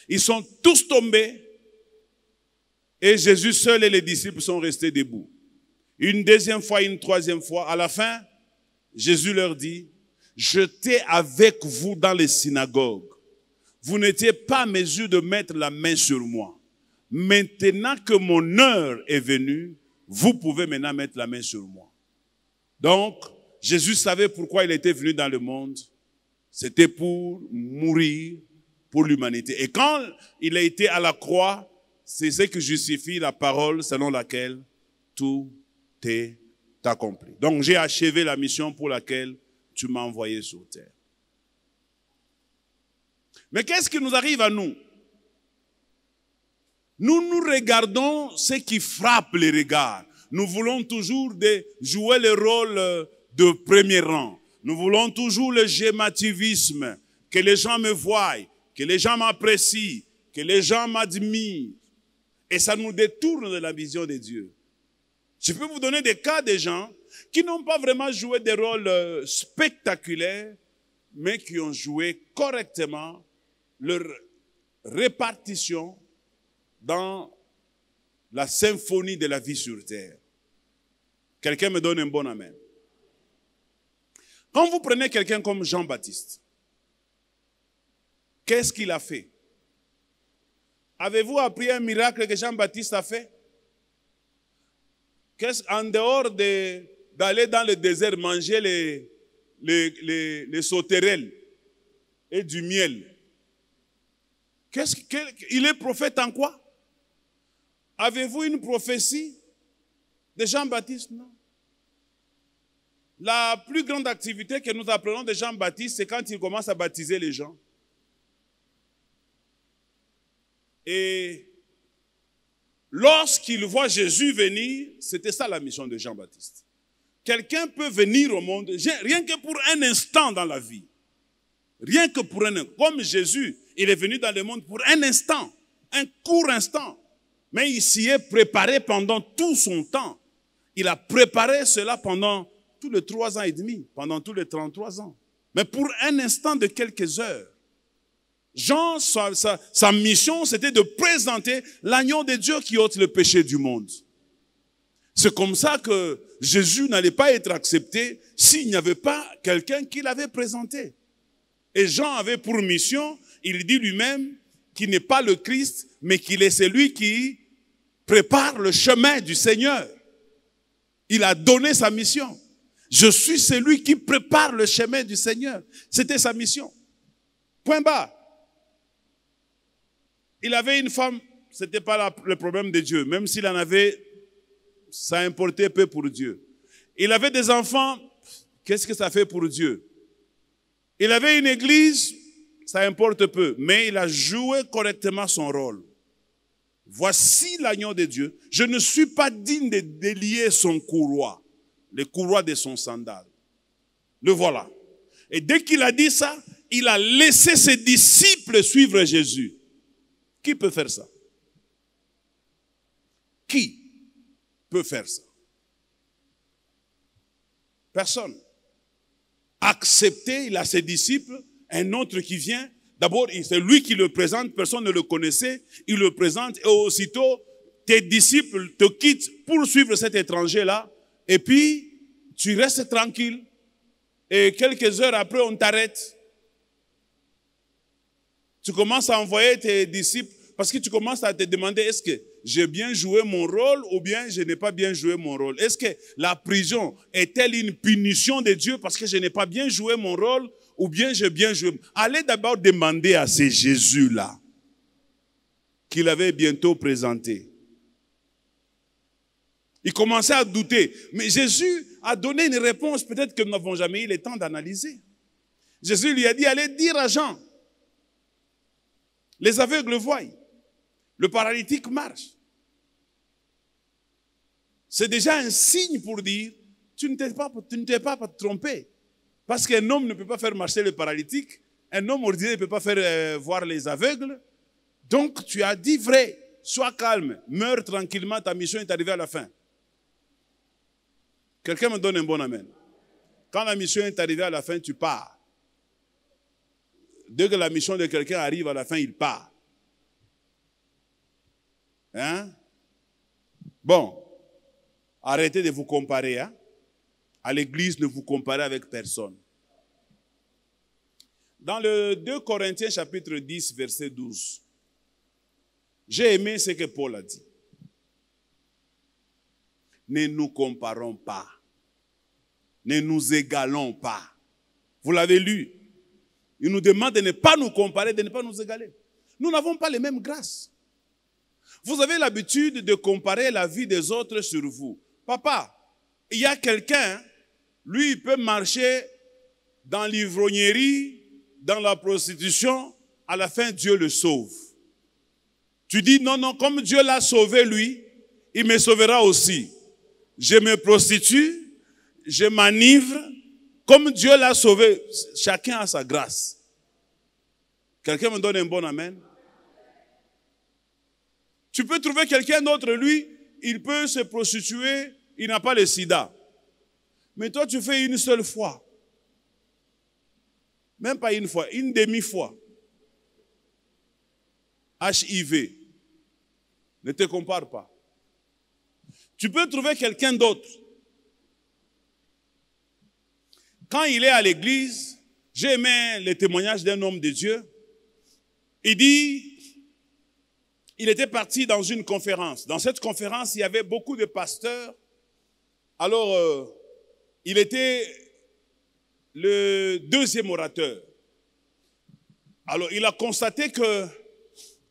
ils sont tous tombés et Jésus seul et les disciples sont restés debout. Une deuxième fois, une troisième fois. À la fin, Jésus leur dit, j'étais avec vous dans les synagogues. Vous n'étiez pas en mesure de mettre la main sur moi. Maintenant que mon heure est venue, vous pouvez maintenant mettre la main sur moi. Donc, Jésus savait pourquoi il était venu dans le monde. C'était pour mourir pour l'humanité. Et quand il a été à la croix, c'est ce qui justifie la parole selon laquelle tout est accompli. Donc, j'ai achevé la mission pour laquelle tu m'as envoyé sur terre. Mais qu'est-ce qui nous arrive à nous? Nous regardons ce qui frappe les regards. Nous voulons toujours jouer le rôle de premier rang. Nous voulons toujours le schémativisme, que les gens me voient, que les gens m'apprécient, que les gens m'admirent. Et ça nous détourne de la vision de Dieu. Je peux vous donner des cas de gens qui n'ont pas vraiment joué des rôles spectaculaires, mais qui ont joué correctement leur répartition dans la symphonie de la vie sur terre. Quelqu'un me donne un bon amen. Quand vous prenez quelqu'un comme Jean-Baptiste, qu'est-ce qu'il a fait? Avez-vous appris un miracle que Jean-Baptiste a fait? En dehors d'aller dans le désert manger les sauterelles et du miel, il est prophète en quoi? Avez-vous une prophétie de Jean-Baptiste? Non. La plus grande activité que nous apprenons de Jean-Baptiste, c'est quand il commence à baptiser les gens. Et lorsqu'il voit Jésus venir, c'était ça la mission de Jean-Baptiste. Quelqu'un peut venir au monde, rien que pour un instant dans la vie. Rien que pour un instant. Comme Jésus, il est venu dans le monde pour un instant, un court instant. Mais il s'y est préparé pendant tout son temps. Il a préparé cela pendant tous les 3 ans et demi, pendant tous les 33 ans. Mais pour un instant de quelques heures, Jean, sa mission, c'était de présenter l'agneau de Dieu qui ôte le péché du monde. C'est comme ça que Jésus n'allait pas être accepté s'il n'y avait pas quelqu'un qui l'avait présenté. Et Jean avait pour mission, il dit lui-même, qu'il n'est pas le Christ, mais qu'il est celui qui prépare le chemin du Seigneur. Il a donné sa mission. Je suis celui qui prépare le chemin du Seigneur. C'était sa mission. Point barre. Il avait une femme, ce n'était pas le problème de Dieu. Même s'il en avait, ça importait peu pour Dieu. Il avait des enfants, qu'est-ce que ça fait pour Dieu? Il avait une église, ça importe peu. Mais il a joué correctement son rôle. Voici l'agneau de Dieu. Je ne suis pas digne de délier son courroie, le courroie de son sandal. Le voilà. Et dès qu'il a dit ça, il a laissé ses disciples suivre Jésus. Qui peut faire ça? Qui peut faire ça? Personne. Accepter, il a ses disciples, un autre qui vient. D'abord, c'est lui qui le présente, personne ne le connaissait. Il le présente et aussitôt, tes disciples te quittent pour suivre cet étranger-là. Et puis, tu restes tranquille. Et quelques heures après, on t'arrête. Tu commences à envoyer tes disciples parce que tu commences à te demander, est-ce que j'ai bien joué mon rôle ou bien je n'ai pas bien joué mon rôle? Est-ce que la prison est-elle une punition de Dieu parce que je n'ai pas bien joué mon rôle ou bien j'ai bien joué? Allez d'abord demander à ces Jésus-là qu'il avait bientôt présenté. Il commençait à douter. Mais Jésus a donné une réponse peut-être que nous n'avons jamais eu le temps d'analyser. Jésus lui a dit, allez dire à Jean, les aveugles voient, le paralytique marche. C'est déjà un signe pour dire, tu ne t'es pas trompé. Parce qu'un homme ne peut pas faire marcher le paralytique, un homme ordinaire ne peut pas faire voir les aveugles. Donc tu as dit vrai, sois calme, meurs tranquillement, ta mission est arrivée à la fin. Quelqu'un me donne un bon amen. Quand la mission est arrivée à la fin, tu pars. Dès que la mission de quelqu'un arrive à la fin, il part. Hein? Bon, arrêtez de vous comparer. Hein? À l'église, ne vous comparez avec personne. Dans le 2 Corinthiens chapitre 10, verset 12, j'ai aimé ce que Paul a dit. Ne nous comparons pas. Ne nous égalons pas. Vous l'avez lu. Il nous demande de ne pas nous comparer, de ne pas nous égaler. Nous n'avons pas les mêmes grâces. Vous avez l'habitude de comparer la vie des autres sur vous. Papa, il y a quelqu'un, lui, il peut marcher dans l'ivrognerie, dans la prostitution, à la fin, Dieu le sauve. Tu dis, non, non, comme Dieu l'a sauvé, lui, il me sauvera aussi. Je me prostitue, je m'enivre, comme Dieu l'a sauvé, chacun a sa grâce. Quelqu'un me donne un bon amen? Tu peux trouver quelqu'un d'autre, lui, il peut se prostituer, il n'a pas le sida. Mais toi, tu fais une seule fois. Même pas une fois, une demi-fois. HIV. Ne te compare pas. Tu peux trouver quelqu'un d'autre. Quand il est à l'église, j'ai aimé le témoignage d'un homme de Dieu. Il dit, il était parti dans une conférence. Dans cette conférence, il y avait beaucoup de pasteurs. Alors, il était le deuxième orateur. Alors, il a constaté que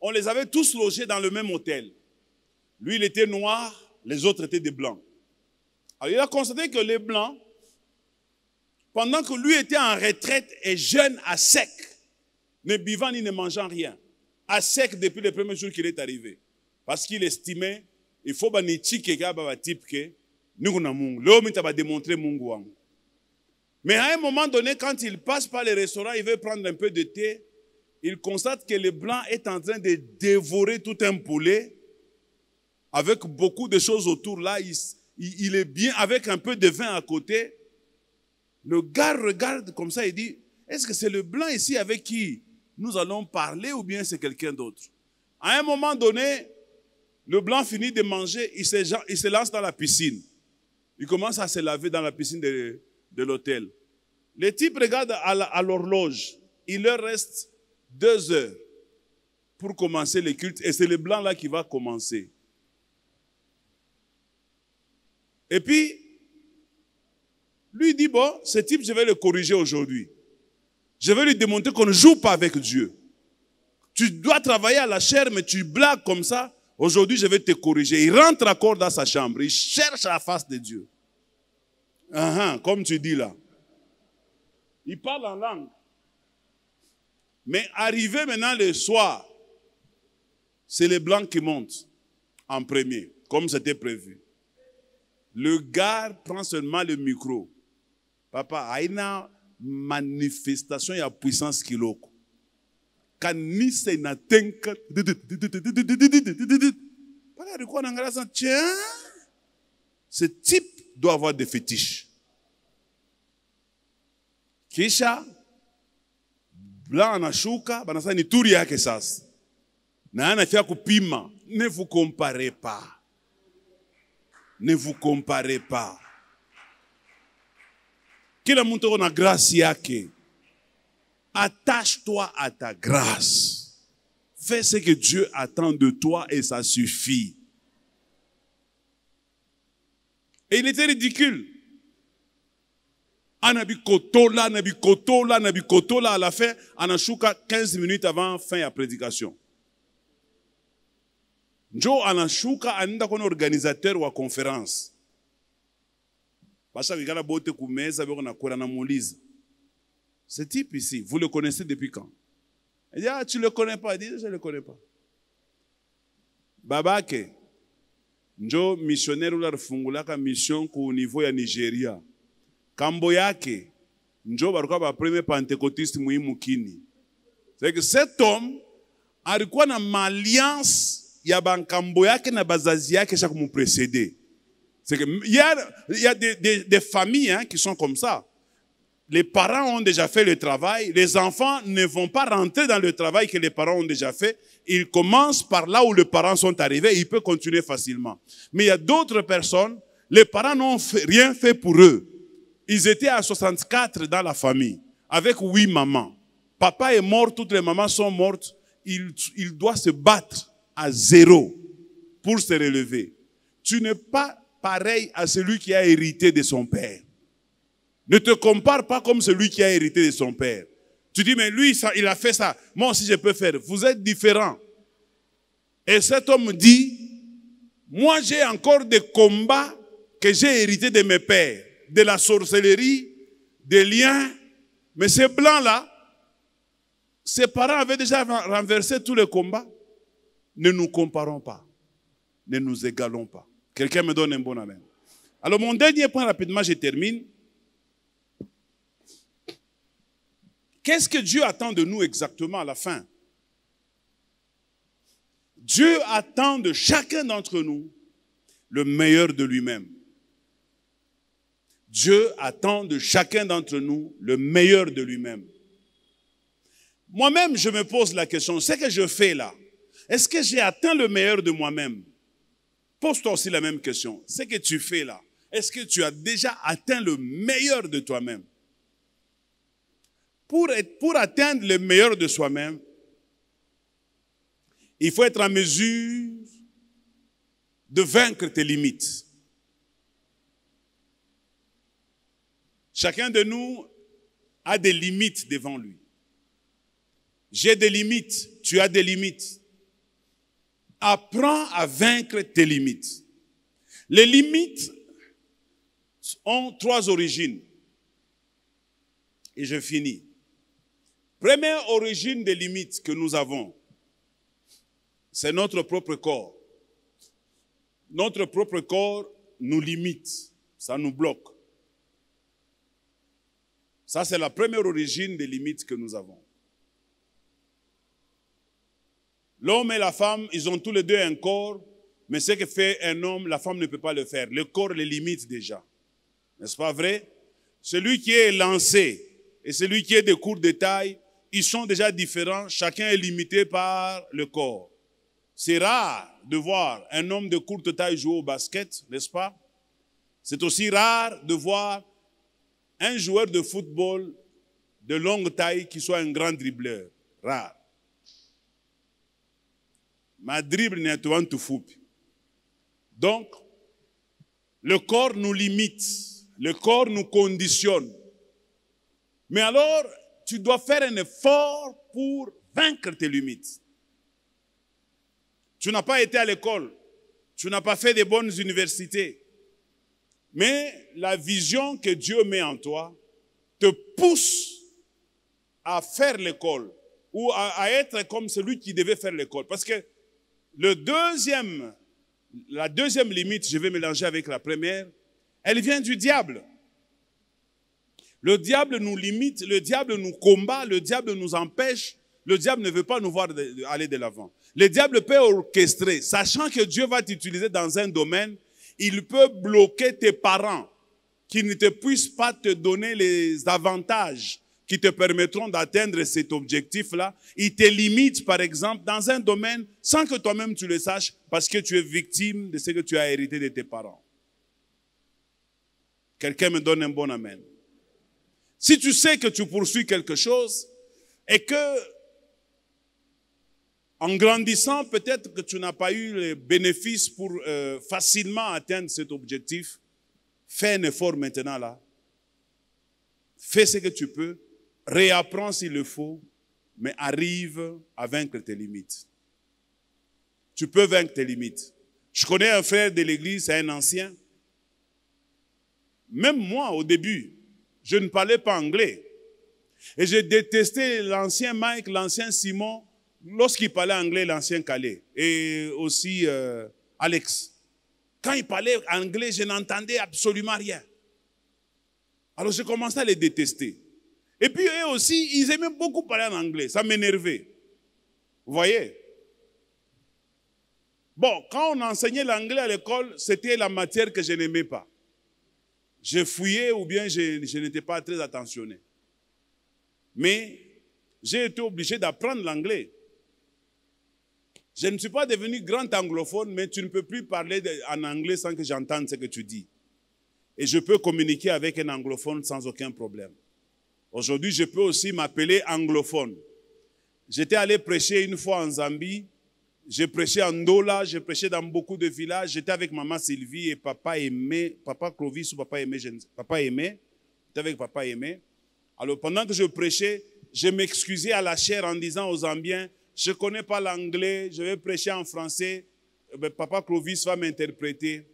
on les avait tous logés dans le même hôtel. Lui, il était noir, les autres étaient des blancs. Alors, il a constaté que les blancs, pendant que lui était en retraite et jeune à sec, ne buvant ni ne mangeant rien, à sec depuis le premier jour qu'il est arrivé. Parce qu'il estimait, il faut que l'homme va démontrer Mungu. Mais à un moment donné, quand il passe par les restaurants, il veut prendre un peu de thé, il constate que le blanc est en train de dévorer tout un poulet avec beaucoup de choses autour. Là, il est bien avec un peu de vin à côté. Le gars regarde comme ça et dit, est-ce que c'est le blanc ici avec qui nous allons parler ou bien c'est quelqu'un d'autre? À un moment donné, le blanc finit de manger, il se lance dans la piscine. Il commence à se laver dans la piscine de l'hôtel. Les types regardent à l'horloge. Il leur reste 2 heures pour commencer le culte et c'est le blanc là qui va commencer. Et puis, lui dit, bon, ce type, je vais le corriger aujourd'hui. Je vais lui démontrer qu'on ne joue pas avec Dieu. Tu dois travailler à la chair, mais tu blagues comme ça. Aujourd'hui, je vais te corriger. Il rentre encore dans sa chambre. Il cherche la face de Dieu. Comme tu dis là. Il parle en langue. Mais arrivé maintenant le soir, c'est les blancs qui montent en premier, comme c'était prévu. Le gars prend seulement le micro. Papa, il y a une manifestation de puissance qui est quand ni c'est na tenka tiens, ce type doit avoir des fétiches. Kisha blanc anashuka banasa ni turi yake sasa na anafia kupima. Ne vous comparez pas, ne vous comparez pas. Kila mtu ana grâce yake. Attache-toi à ta grâce. Fais ce que Dieu attend de toi et ça suffit. Et il était ridicule. Anabikotola, à la fin, anashuka 15 minutes avant fin de la prédication. Njo anashuka anenda kona organisateur wa conférence. Basha bigala bote kumeza beko na kora na muuliza. Ce type ici, vous le connaissez depuis quand? Il dit, ah, tu ne le connais pas. Il dit, je ne le connais pas. Babake, njo missionnaire ou la refungulaka mission au niveau ya Nigeria. Kambo yake, njo baruka ba premier pentecôtiste muhimu kini. C'est que cet homme alikuwa na alliance ya bankambo yake na bazazi yake chaque mu précédé. C'est que il y a des familles hein, qui sont comme ça. Les parents ont déjà fait le travail, les enfants ne vont pas rentrer dans le travail que les parents ont déjà fait. Ils commencent par là où les parents sont arrivés, ils peuvent continuer facilement. Mais il y a d'autres personnes, les parents n'ont rien fait pour eux. Ils étaient à 64 dans la famille, avec 8 mamans. Papa est mort, toutes les mamans sont mortes. Il doit se battre à 0 pour se relever. Tu n'es pas pareil à celui qui a hérité de son père. Ne te compare pas comme celui qui a hérité de son père. Tu dis, mais lui, ça, il a fait ça. Moi aussi, je peux faire. Vous êtes différents. Et cet homme dit, moi, j'ai encore des combats que j'ai hérités de mes pères. De la sorcellerie, des liens. Mais ces blancs-là, ses parents avaient déjà renversé tous les combats. Ne nous comparons pas. Ne nous égalons pas. Quelqu'un me donne un bon amen. Alors, mon dernier point, rapidement, je termine. Qu'est-ce que Dieu attend de nous exactement à la fin? Dieu attend de chacun d'entre nous le meilleur de lui-même. Dieu attend de chacun d'entre nous le meilleur de lui-même. Moi-même, je me pose la question, ce que je fais là, est-ce que j'ai atteint le meilleur de moi-même? Pose-toi aussi la même question. Ce que tu fais là, est-ce que tu as déjà atteint le meilleur de toi-même? Pour atteindre le meilleur de soi-même, il faut être en mesure de vaincre tes limites. Chacun de nous a des limites devant lui. J'ai des limites, tu as des limites. Apprends à vaincre tes limites. Les limites ont 3 origines. Et je finis. Première origine des limites que nous avons, c'est notre propre corps. Notre propre corps nous limite, ça nous bloque. Ça, c'est la première origine des limites que nous avons. L'homme et la femme, ils ont tous les deux un corps Mais ce que fait un homme, la femme ne peut pas le faire. Le corps les limite déjà. N'est-ce pas vrai? Celui qui est lancé et celui qui est de courte de taille, ils sont déjà différents. Chacun est limité par le corps. C'est rare de voir un homme de courte taille jouer au basket, n'est-ce pas? C'est aussi rare de voir un joueur de football de longue taille qui soit un grand dribbleur. Rare. Ma dribble n'est pas tout fou. Donc, le corps nous limite. Le corps nous conditionne. Mais alors, tu dois faire un effort pour vaincre tes limites. Tu n'as pas été à l'école. Tu n'as pas fait de bonnes universités. Mais la vision que Dieu met en toi te pousse à faire l'école ou à être comme celui qui devait faire l'école. Parce que la deuxième limite, je vais mélanger avec la première, elle vient du diable. Le diable nous limite, le diable nous combat, le diable nous empêche, le diable ne veut pas nous voir aller de l'avant. Le diable peut orchestrer, sachant que Dieu va t'utiliser dans un domaine, il peut bloquer tes parents qui ne te puissent pas te donner les avantages qui te permettront d'atteindre cet objectif-là. Il te limite, par exemple, dans un domaine sans que toi-même tu le saches parce que tu es victime de ce que tu as hérité de tes parents. Quelqu'un me donne un bon amen. Si tu sais que tu poursuis quelque chose et que en grandissant, peut-être que tu n'as pas eu les bénéfices pour facilement atteindre cet objectif, fais un effort maintenant là. Fais ce que tu peux, réapprends s'il le faut, mais arrive à vaincre tes limites. Tu peux vaincre tes limites. Je connais un frère de l'église, c'est un ancien. Même moi, au début, je ne parlais pas anglais. Et j'ai détesté l'ancien Mike, l'ancien Simon, lorsqu'il parlait anglais, l'ancien Calais. Et aussi Alex. Quand il parlait anglais, je n'entendais absolument rien. Alors j'ai commencé à les détester. Et puis eux aussi, ils aimaient beaucoup parler en anglais. Ça m'énervait. Vous voyez? Bon, quand on enseignait l'anglais à l'école, c'était la matière que je n'aimais pas. Je fouillais ou bien je n'étais pas très attentionné. Mais j'ai été obligé d'apprendre l'anglais. Je ne suis pas devenu grand anglophone, mais tu ne peux plus parler en anglais sans que j'entende ce que tu dis. Et je peux communiquer avec un anglophone sans aucun problème. Aujourd'hui, je peux aussi m'appeler anglophone. J'étais allé prêcher une fois en Zambie. J'ai prêché en Ndola, j'ai prêché dans beaucoup de villages. J'étais avec maman Sylvie et papa Aimé, papa Clovis ou papa Aimé, papa Aimé. J'étais avec papa Aimé. Alors pendant que je prêchais, je m'excusais à la chair en disant aux Zambiens, je ne connais pas l'anglais, je vais prêcher en français. Papa Clovis va m'interpréter.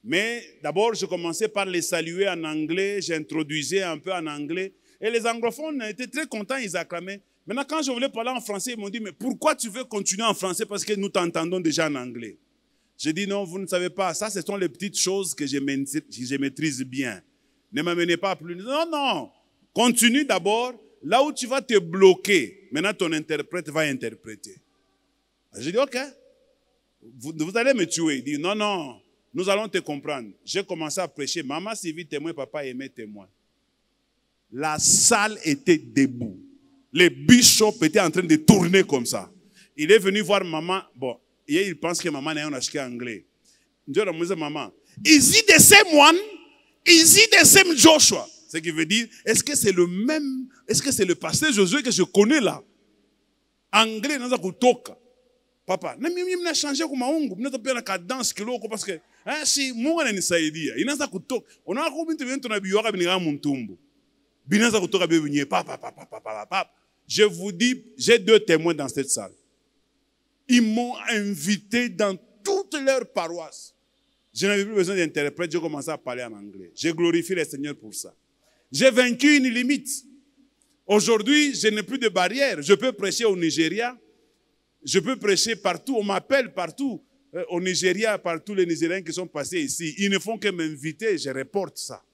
Mais d'abord, je commençais par les saluer en anglais, j'introduisais un peu en anglais. Et les anglophones étaient très contents, ils acclamaient. Maintenant, quand je voulais parler en français, ils m'ont dit, mais pourquoi tu veux continuer en français? Parce que nous t'entendons déjà en anglais. J'ai dit, non, vous ne savez pas, ça, ce sont les petites choses que je maîtrise bien. Ne m'amenez pas plus. Non, non, continue d'abord. Là où tu vas te bloquer, maintenant ton interprète va interpréter. J'ai dit, ok, vous allez me tuer. Il dit, non, non, nous allons te comprendre. J'ai commencé à prêcher. Maman Sylvie témoin, papa Aimé témoin. La salle était debout. Les bishops étaient en train de tourner comme ça. Il est venu voir maman. Bon, il pense que maman n'est un acheté anglais. Dieu a dit, maman, is it the same one? Is it the same Joshua? Ce qui veut dire, est-ce que c'est le même, est-ce que c'est le pasteur Josué que je connais là? Anglais, n'a pas kutoka. Papa, n'a changé comme un n'a pas la cadence que l'on parce que, si moi on est saïdia, il n'a pas kutoka. On a combien de temps on a biora biniga muntumbu. Binaza kutoka bienvenue. Papa. Je vous dis, j'ai 2 témoins dans cette salle. Ils m'ont invité dans toutes leurs paroisses. Je n'avais plus besoin d'interprète, j'ai commencé à parler en anglais. J'ai glorifié le Seigneur pour ça. J'ai vaincu une limite. Aujourd'hui, je n'ai plus de barrière. Je peux prêcher au Nigeria. Je peux prêcher partout. On m'appelle partout. Au Nigeria, par tous les Nigériens qui sont passés ici. Ils ne font que m'inviter, je reporte ça.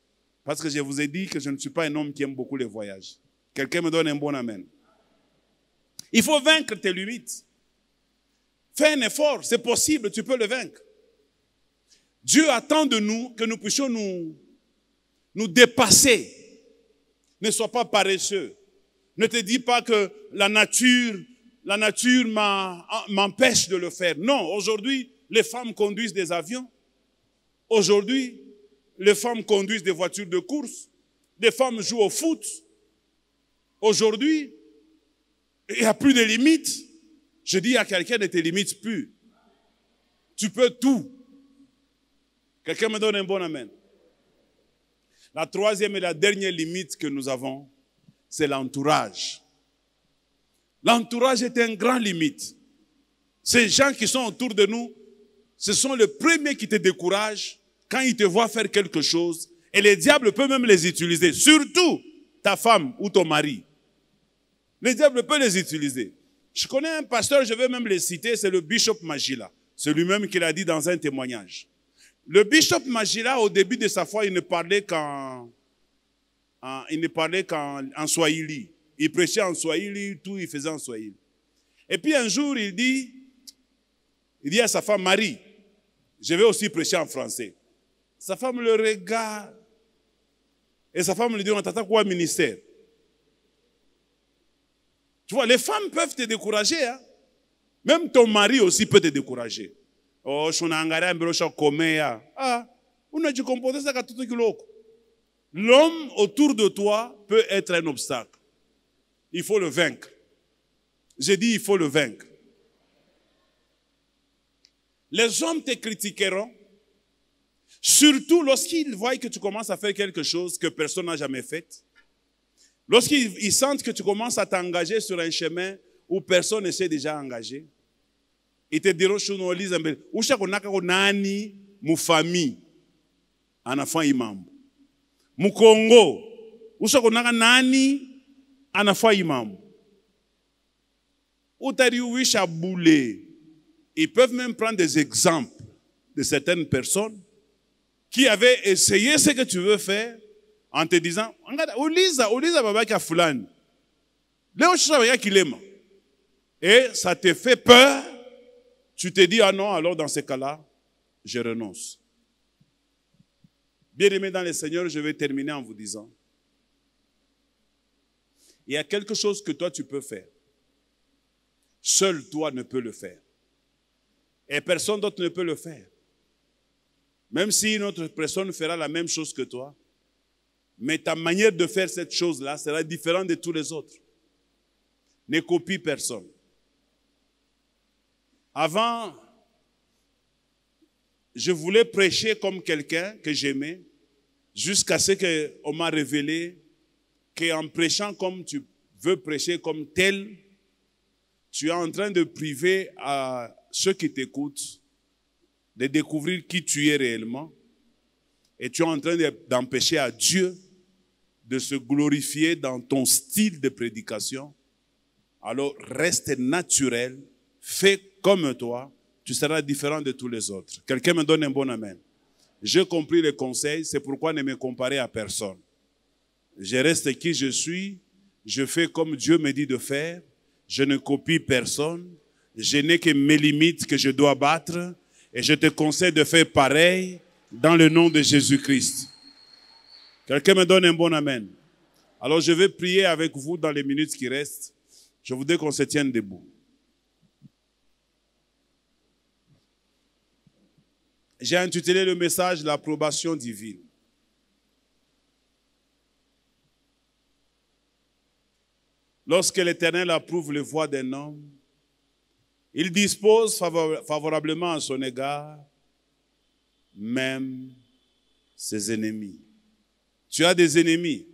Parce que je vous ai dit que je ne suis pas un homme qui aime beaucoup les voyages. Quelqu'un me donne un bon amen. Il faut vaincre tes limites. Fais un effort, c'est possible, tu peux le vaincre. Dieu attend de nous que nous puissions nous dépasser. Ne sois pas paresseux. Ne te dis pas que la nature m'empêche de le faire. Non, aujourd'hui, les femmes conduisent des avions. Aujourd'hui, les femmes conduisent des voitures de course. Des femmes jouent au foot. Aujourd'hui, il n'y a plus de limites. Je dis à quelqu'un, ne te limite plus. Tu peux tout. Quelqu'un me donne un bon amen. La troisième et la dernière limite que nous avons, c'est l'entourage. L'entourage est une grande limite. Ces gens qui sont autour de nous, ce sont les premiers qui te découragent quand ils te voient faire quelque chose. Et le diable peut même les utiliser. Surtout ta femme ou ton mari. Le diable peut les utiliser. Je connais un pasteur, je vais même le citer, c'est le Bishop Magila. C'est lui-même qui l'a dit dans un témoignage. Le Bishop Magila, au début de sa foi, il ne parlait qu'en Swahili. Il prêchait en Swahili, tout il faisait en Swahili. Et puis un jour, il dit à sa femme, Marie, je vais aussi prêcher en français. Sa femme le regarde. Et sa femme lui dit, on t'attend quoi ministère? Tu vois, les femmes peuvent te décourager. Hein? Même ton mari aussi peut te décourager. Oh, je suis L'homme autour de toi peut être un obstacle. Il faut le vaincre. J'ai dit, il faut le vaincre. Les hommes te critiqueront, surtout lorsqu'ils voient que tu commences à faire quelque chose que personne n'a jamais fait. Lorsqu'ils sentent que tu commences à t'engager sur un chemin où personne ne s'est déjà engagé, ils te diront, mu famille, en enfant imam. Mu Congo, nani, en enfant imam. Ils peuvent même prendre des exemples de certaines personnes qui avaient essayé ce que tu veux faire en te disant, et ça te fait peur, tu te dis, ah non, alors dans ce cas-là, je renonce. Bien-aimés dans le Seigneur, je vais terminer en vous disant, il y a quelque chose que toi tu peux faire. Seul toi ne peux le faire. Et personne d'autre ne peut le faire. Même si une autre personne fera la même chose que toi, mais ta manière de faire cette chose-là sera différente de tous les autres. Ne copie personne. Avant, je voulais prêcher comme quelqu'un que j'aimais, jusqu'à ce qu'on m'a révélé qu'en prêchant comme tu veux prêcher comme tel, tu es en train de priver à ceux qui t'écoutent de découvrir qui tu es réellement. Et tu es en train d'empêcher à Dieu de se glorifier dans ton style de prédication. Alors reste naturel, fais comme toi, tu seras différent de tous les autres. Quelqu'un me donne un bon amen. J'ai compris les conseils, c'est pourquoi ne me comparer à personne. Je reste qui je suis, je fais comme Dieu me dit de faire, je ne copie personne, je n'ai que mes limites que je dois battre et je te conseille de faire pareil dans le nom de Jésus-Christ. Quelqu'un me donne un bon amen. Alors je vais prier avec vous dans les minutes qui restent. Je voudrais qu'on se tienne debout. J'ai intitulé le message « L'approbation divine ». Lorsque l'Éternel approuve les voies d'un homme, il dispose favorablement à son égard même ses ennemis. Tu as des ennemis.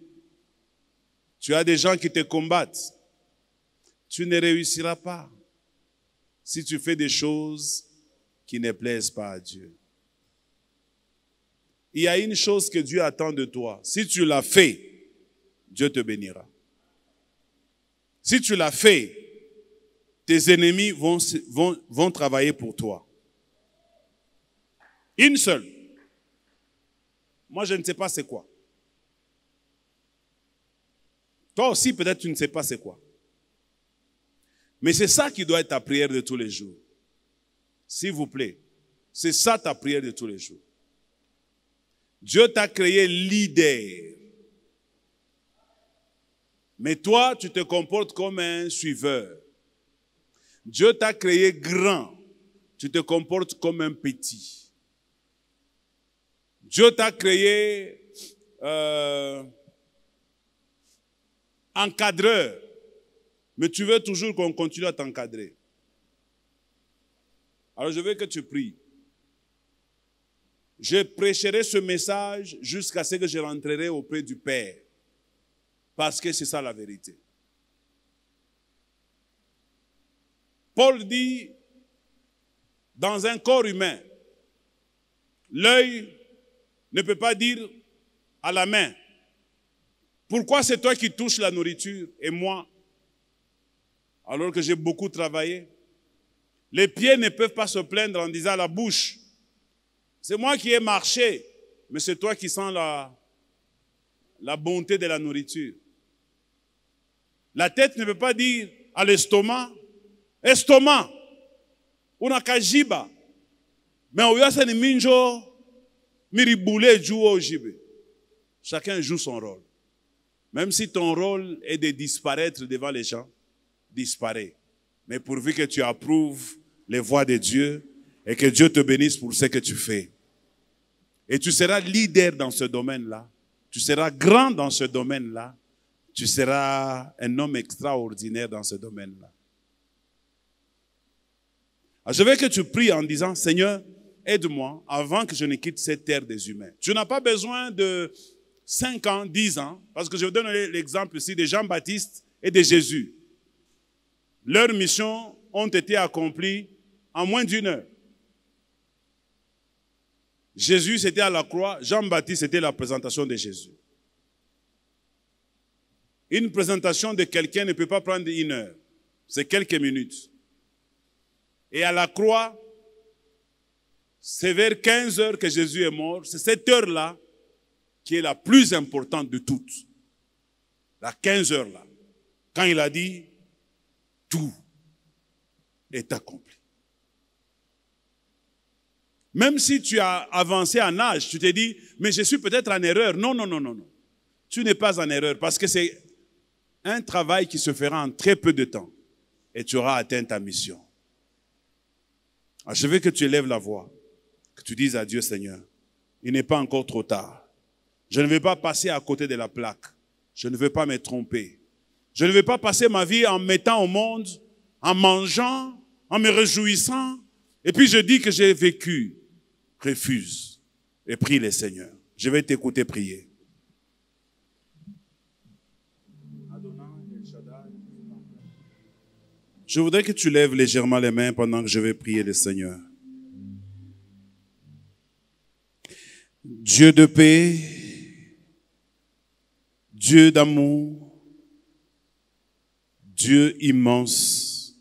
Tu as des gens qui te combattent. Tu ne réussiras pas si tu fais des choses qui ne plaisent pas à Dieu. Il y a une chose que Dieu attend de toi. Si tu l'as fait, Dieu te bénira. Si tu l'as fait, tes ennemis vont travailler pour toi. Une seule. Moi, je ne sais pas c'est quoi. Toi aussi, peut-être tu ne sais pas c'est quoi. Mais c'est ça qui doit être ta prière de tous les jours. S'il vous plaît, c'est ça ta prière de tous les jours. Dieu t'a créé leader. Mais toi, tu te comportes comme un suiveur. Dieu t'a créé grand. Tu te comportes comme un petit. Dieu t'a créé encadreur. Mais tu veux toujours qu'on continue à t'encadrer. Alors je veux que tu pries. Je prêcherai ce message jusqu'à ce que je rentrerai auprès du Père. Parce que c'est ça la vérité. Paul dit, dans un corps humain, l'œil ne peut pas dire à la main, pourquoi c'est toi qui touches la nourriture et moi, alors que j'ai beaucoup travaillé? Les pieds ne peuvent pas se plaindre en disant à la bouche, c'est moi qui ai marché, mais c'est toi qui sens la bonté de la nourriture. La tête ne peut pas dire à l'estomac, estomac, una kajiba, mais au yasa ni minjo, miriboulé joue au jibe. Chacun joue son rôle. Même si ton rôle est de disparaître devant les gens, disparaît. Mais pourvu que tu approuves les voies de Dieu et que Dieu te bénisse pour ce que tu fais. Et tu seras leader dans ce domaine-là. Tu seras grand dans ce domaine-là. Tu seras un homme extraordinaire dans ce domaine-là. Je veux que tu pries en disant, Seigneur, aide-moi avant que je ne quitte cette terre des humains. Tu n'as pas besoin de 5 ans, 10 ans, parce que je vous donne l'exemple ici de Jean-Baptiste et de Jésus. Leurs missions ont été accomplies en moins d'1 heure. Jésus, c'était à la croix. Jean-Baptiste, c'était la présentation de Jésus. Une présentation de quelqu'un ne peut pas prendre 1 heure. C'est quelques minutes. Et à la croix, c'est vers 15 heures que Jésus est mort. C'est cette heure-là qui est la plus importante de toutes. La 15 heures-là. Quand il a dit, tout est accompli. Même si tu as avancé en âge, tu te dis, mais je suis peut-être en erreur. Non, non, non, non, non. Tu n'es pas en erreur parce que c'est un travail qui se fera en très peu de temps et tu auras atteint ta mission. Alors, je veux que tu élèves la voix, que tu dises à Dieu, Seigneur, il n'est pas encore trop tard. Je ne veux pas passer à côté de la plaque. Je ne veux pas me tromper. Je ne veux pas passer ma vie en mettant au monde, en mangeant, en me réjouissant. Et puis je dis que j'ai vécu. Refuse et prie le Seigneur. Je vais t'écouter prier. Je voudrais que tu lèves légèrement les mains pendant que je vais prier le Seigneur. Dieu de paix, Dieu d'amour, Dieu immense,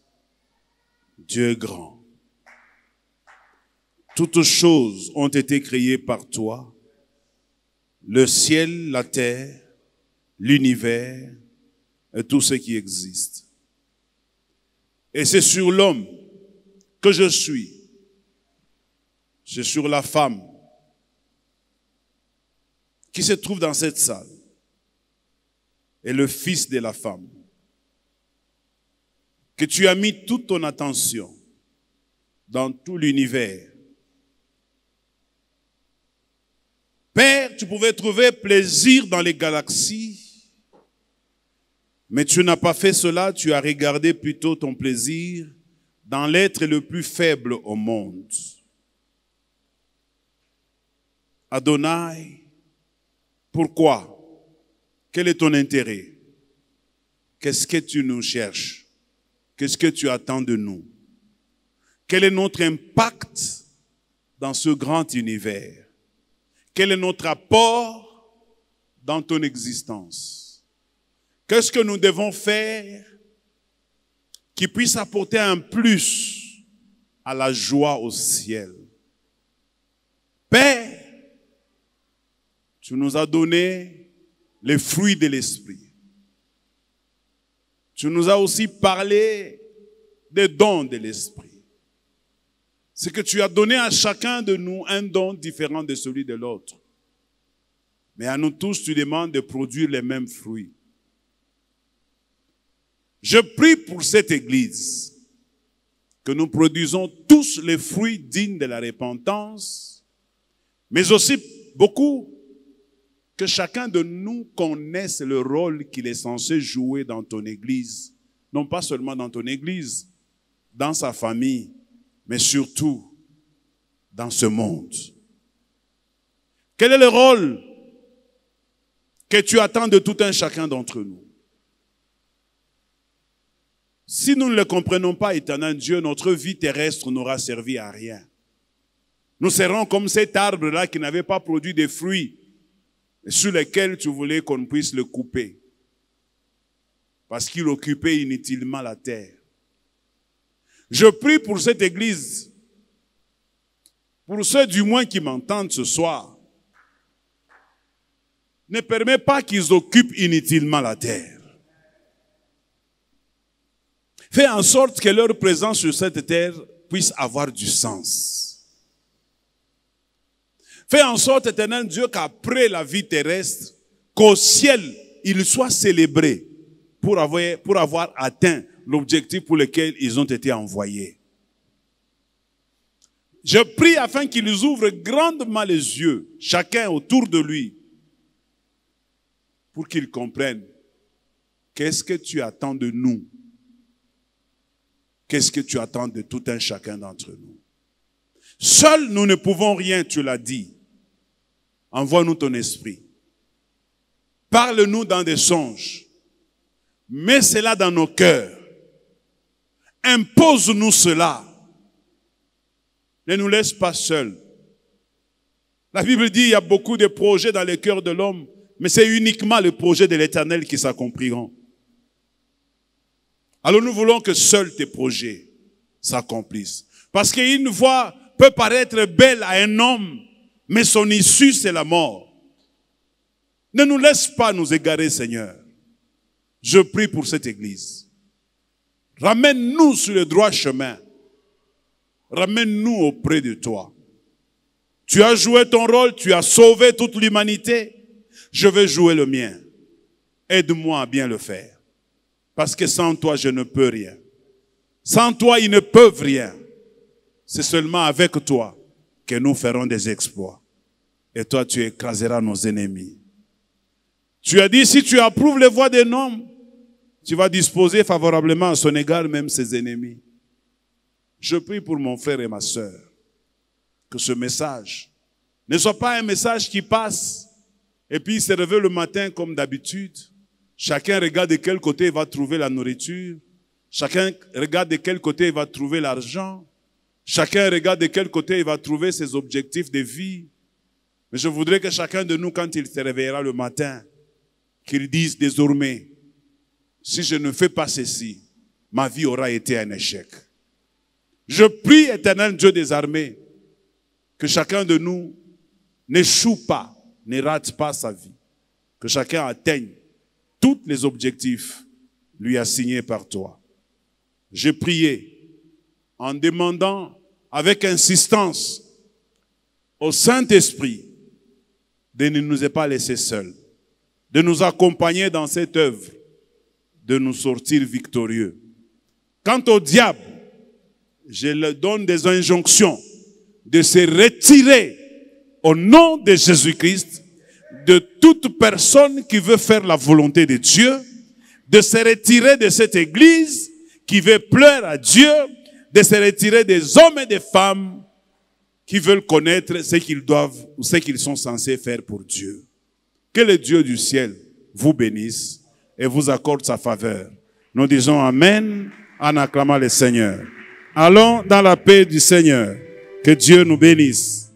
Dieu grand. Toutes choses ont été créées par toi, le ciel, la terre, l'univers et tout ce qui existe. Et c'est sur l'homme que je suis, c'est sur la femme qui se trouve dans cette salle et le fils de la femme que tu as mis toute ton attention dans tout l'univers. Père, tu pouvais trouver plaisir dans les galaxies, mais tu n'as pas fait cela, tu as regardé plutôt ton plaisir dans l'être le plus faible au monde. Adonai, pourquoi? Quel est ton intérêt? Qu'est-ce que tu nous cherches? Qu'est-ce que tu attends de nous? Quel est notre impact dans ce grand univers? Quel est notre apport dans ton existence? Qu'est-ce que nous devons faire qui puisse apporter un plus à la joie au ciel? Père, tu nous as donné les fruits de l'esprit. Tu nous as aussi parlé des dons de l'esprit. c'est que tu as donné à chacun de nous un don différent de celui de l'autre. Mais à nous tous, tu demandes de produire les mêmes fruits. Je prie pour cette église, que nous produisons tous les fruits dignes de la repentance, mais aussi beaucoup que chacun de nous connaisse le rôle qu'il est censé jouer dans ton église. Non pas seulement dans ton église, dans sa famille, mais surtout dans ce monde. Quel est le rôle que tu attends de tout un chacun d'entre nous? Si nous ne le comprenons pas, éternel Dieu, notre vie terrestre n'aura servi à rien. Nous serons comme cet arbre-là qui n'avait pas produit de fruits, sur lesquels tu voulais qu'on puisse le couper, parce qu'il occupait inutilement la terre. Je prie pour cette église, pour ceux du moins qui m'entendent ce soir. Ne permets pas qu'ils occupent inutilement la terre. Fais en sorte que leur présence sur cette terre puisse avoir du sens. Fais en sorte, éternel Dieu, qu'après la vie terrestre, qu'au ciel, ils soient célébrés pour avoir atteint l'objectif pour lequel ils ont été envoyés. Je prie afin qu'ils ouvrent grandement les yeux, chacun autour de lui, pour qu'ils comprennent qu'est-ce que tu attends de nous. Qu'est-ce que tu attends de tout un chacun d'entre nous? Seuls nous ne pouvons rien, tu l'as dit. Envoie-nous ton esprit. Parle-nous dans des songes. Mets cela dans nos cœurs. Impose-nous cela. Ne nous laisse pas seuls. La Bible dit qu'il y a beaucoup de projets dans le cœur de l'homme, mais c'est uniquement le projet de l'Éternel qui s'accompliront. Alors nous voulons que seuls tes projets s'accomplissent. Parce qu'une voie peut paraître belle à un homme, mais son issue c'est la mort. Ne nous laisse pas nous égarer, Seigneur. Je prie pour cette église. Ramène-nous sur le droit chemin. Ramène-nous auprès de toi. Tu as joué ton rôle, tu as sauvé toute l'humanité. Je vais jouer le mien. Aide-moi à bien le faire. Parce que sans toi, je ne peux rien. Sans toi, ils ne peuvent rien. C'est seulement avec toi que nous ferons des exploits. Et toi, tu écraseras nos ennemis. Tu as dit, si tu approuves les voies d'un homme, tu vas disposer favorablement à son égard même ses ennemis. Je prie pour mon frère et ma sœur, que ce message ne soit pas un message qui passe et puis il se réveille le matin comme d'habitude. Chacun regarde de quel côté il va trouver la nourriture. Chacun regarde de quel côté il va trouver l'argent. Chacun regarde de quel côté il va trouver ses objectifs de vie. Mais je voudrais que chacun de nous, quand il se réveillera le matin, qu'il dise désormais, si je ne fais pas ceci, ma vie aura été un échec. Je prie, éternel Dieu des armées, que chacun de nous n'échoue pas, ne rate pas sa vie. Que chacun atteigne tous les objectifs lui assignés par toi. J'ai prié en demandant avec insistance au Saint-Esprit de ne nous pas laisser seuls, de nous accompagner dans cette œuvre, de nous sortir victorieux. Quant au diable, je lui donne des injonctions de se retirer au nom de Jésus-Christ de toute personne qui veut faire la volonté de Dieu, de se retirer de cette église qui veut plaire à Dieu, de se retirer des hommes et des femmes qui veulent connaître ce qu'ils doivent ou ce qu'ils sont censés faire pour Dieu. Que le Dieu du ciel vous bénisse et vous accorde sa faveur. Nous disons Amen en acclamant le Seigneur. Allons dans la paix du Seigneur. Que Dieu nous bénisse.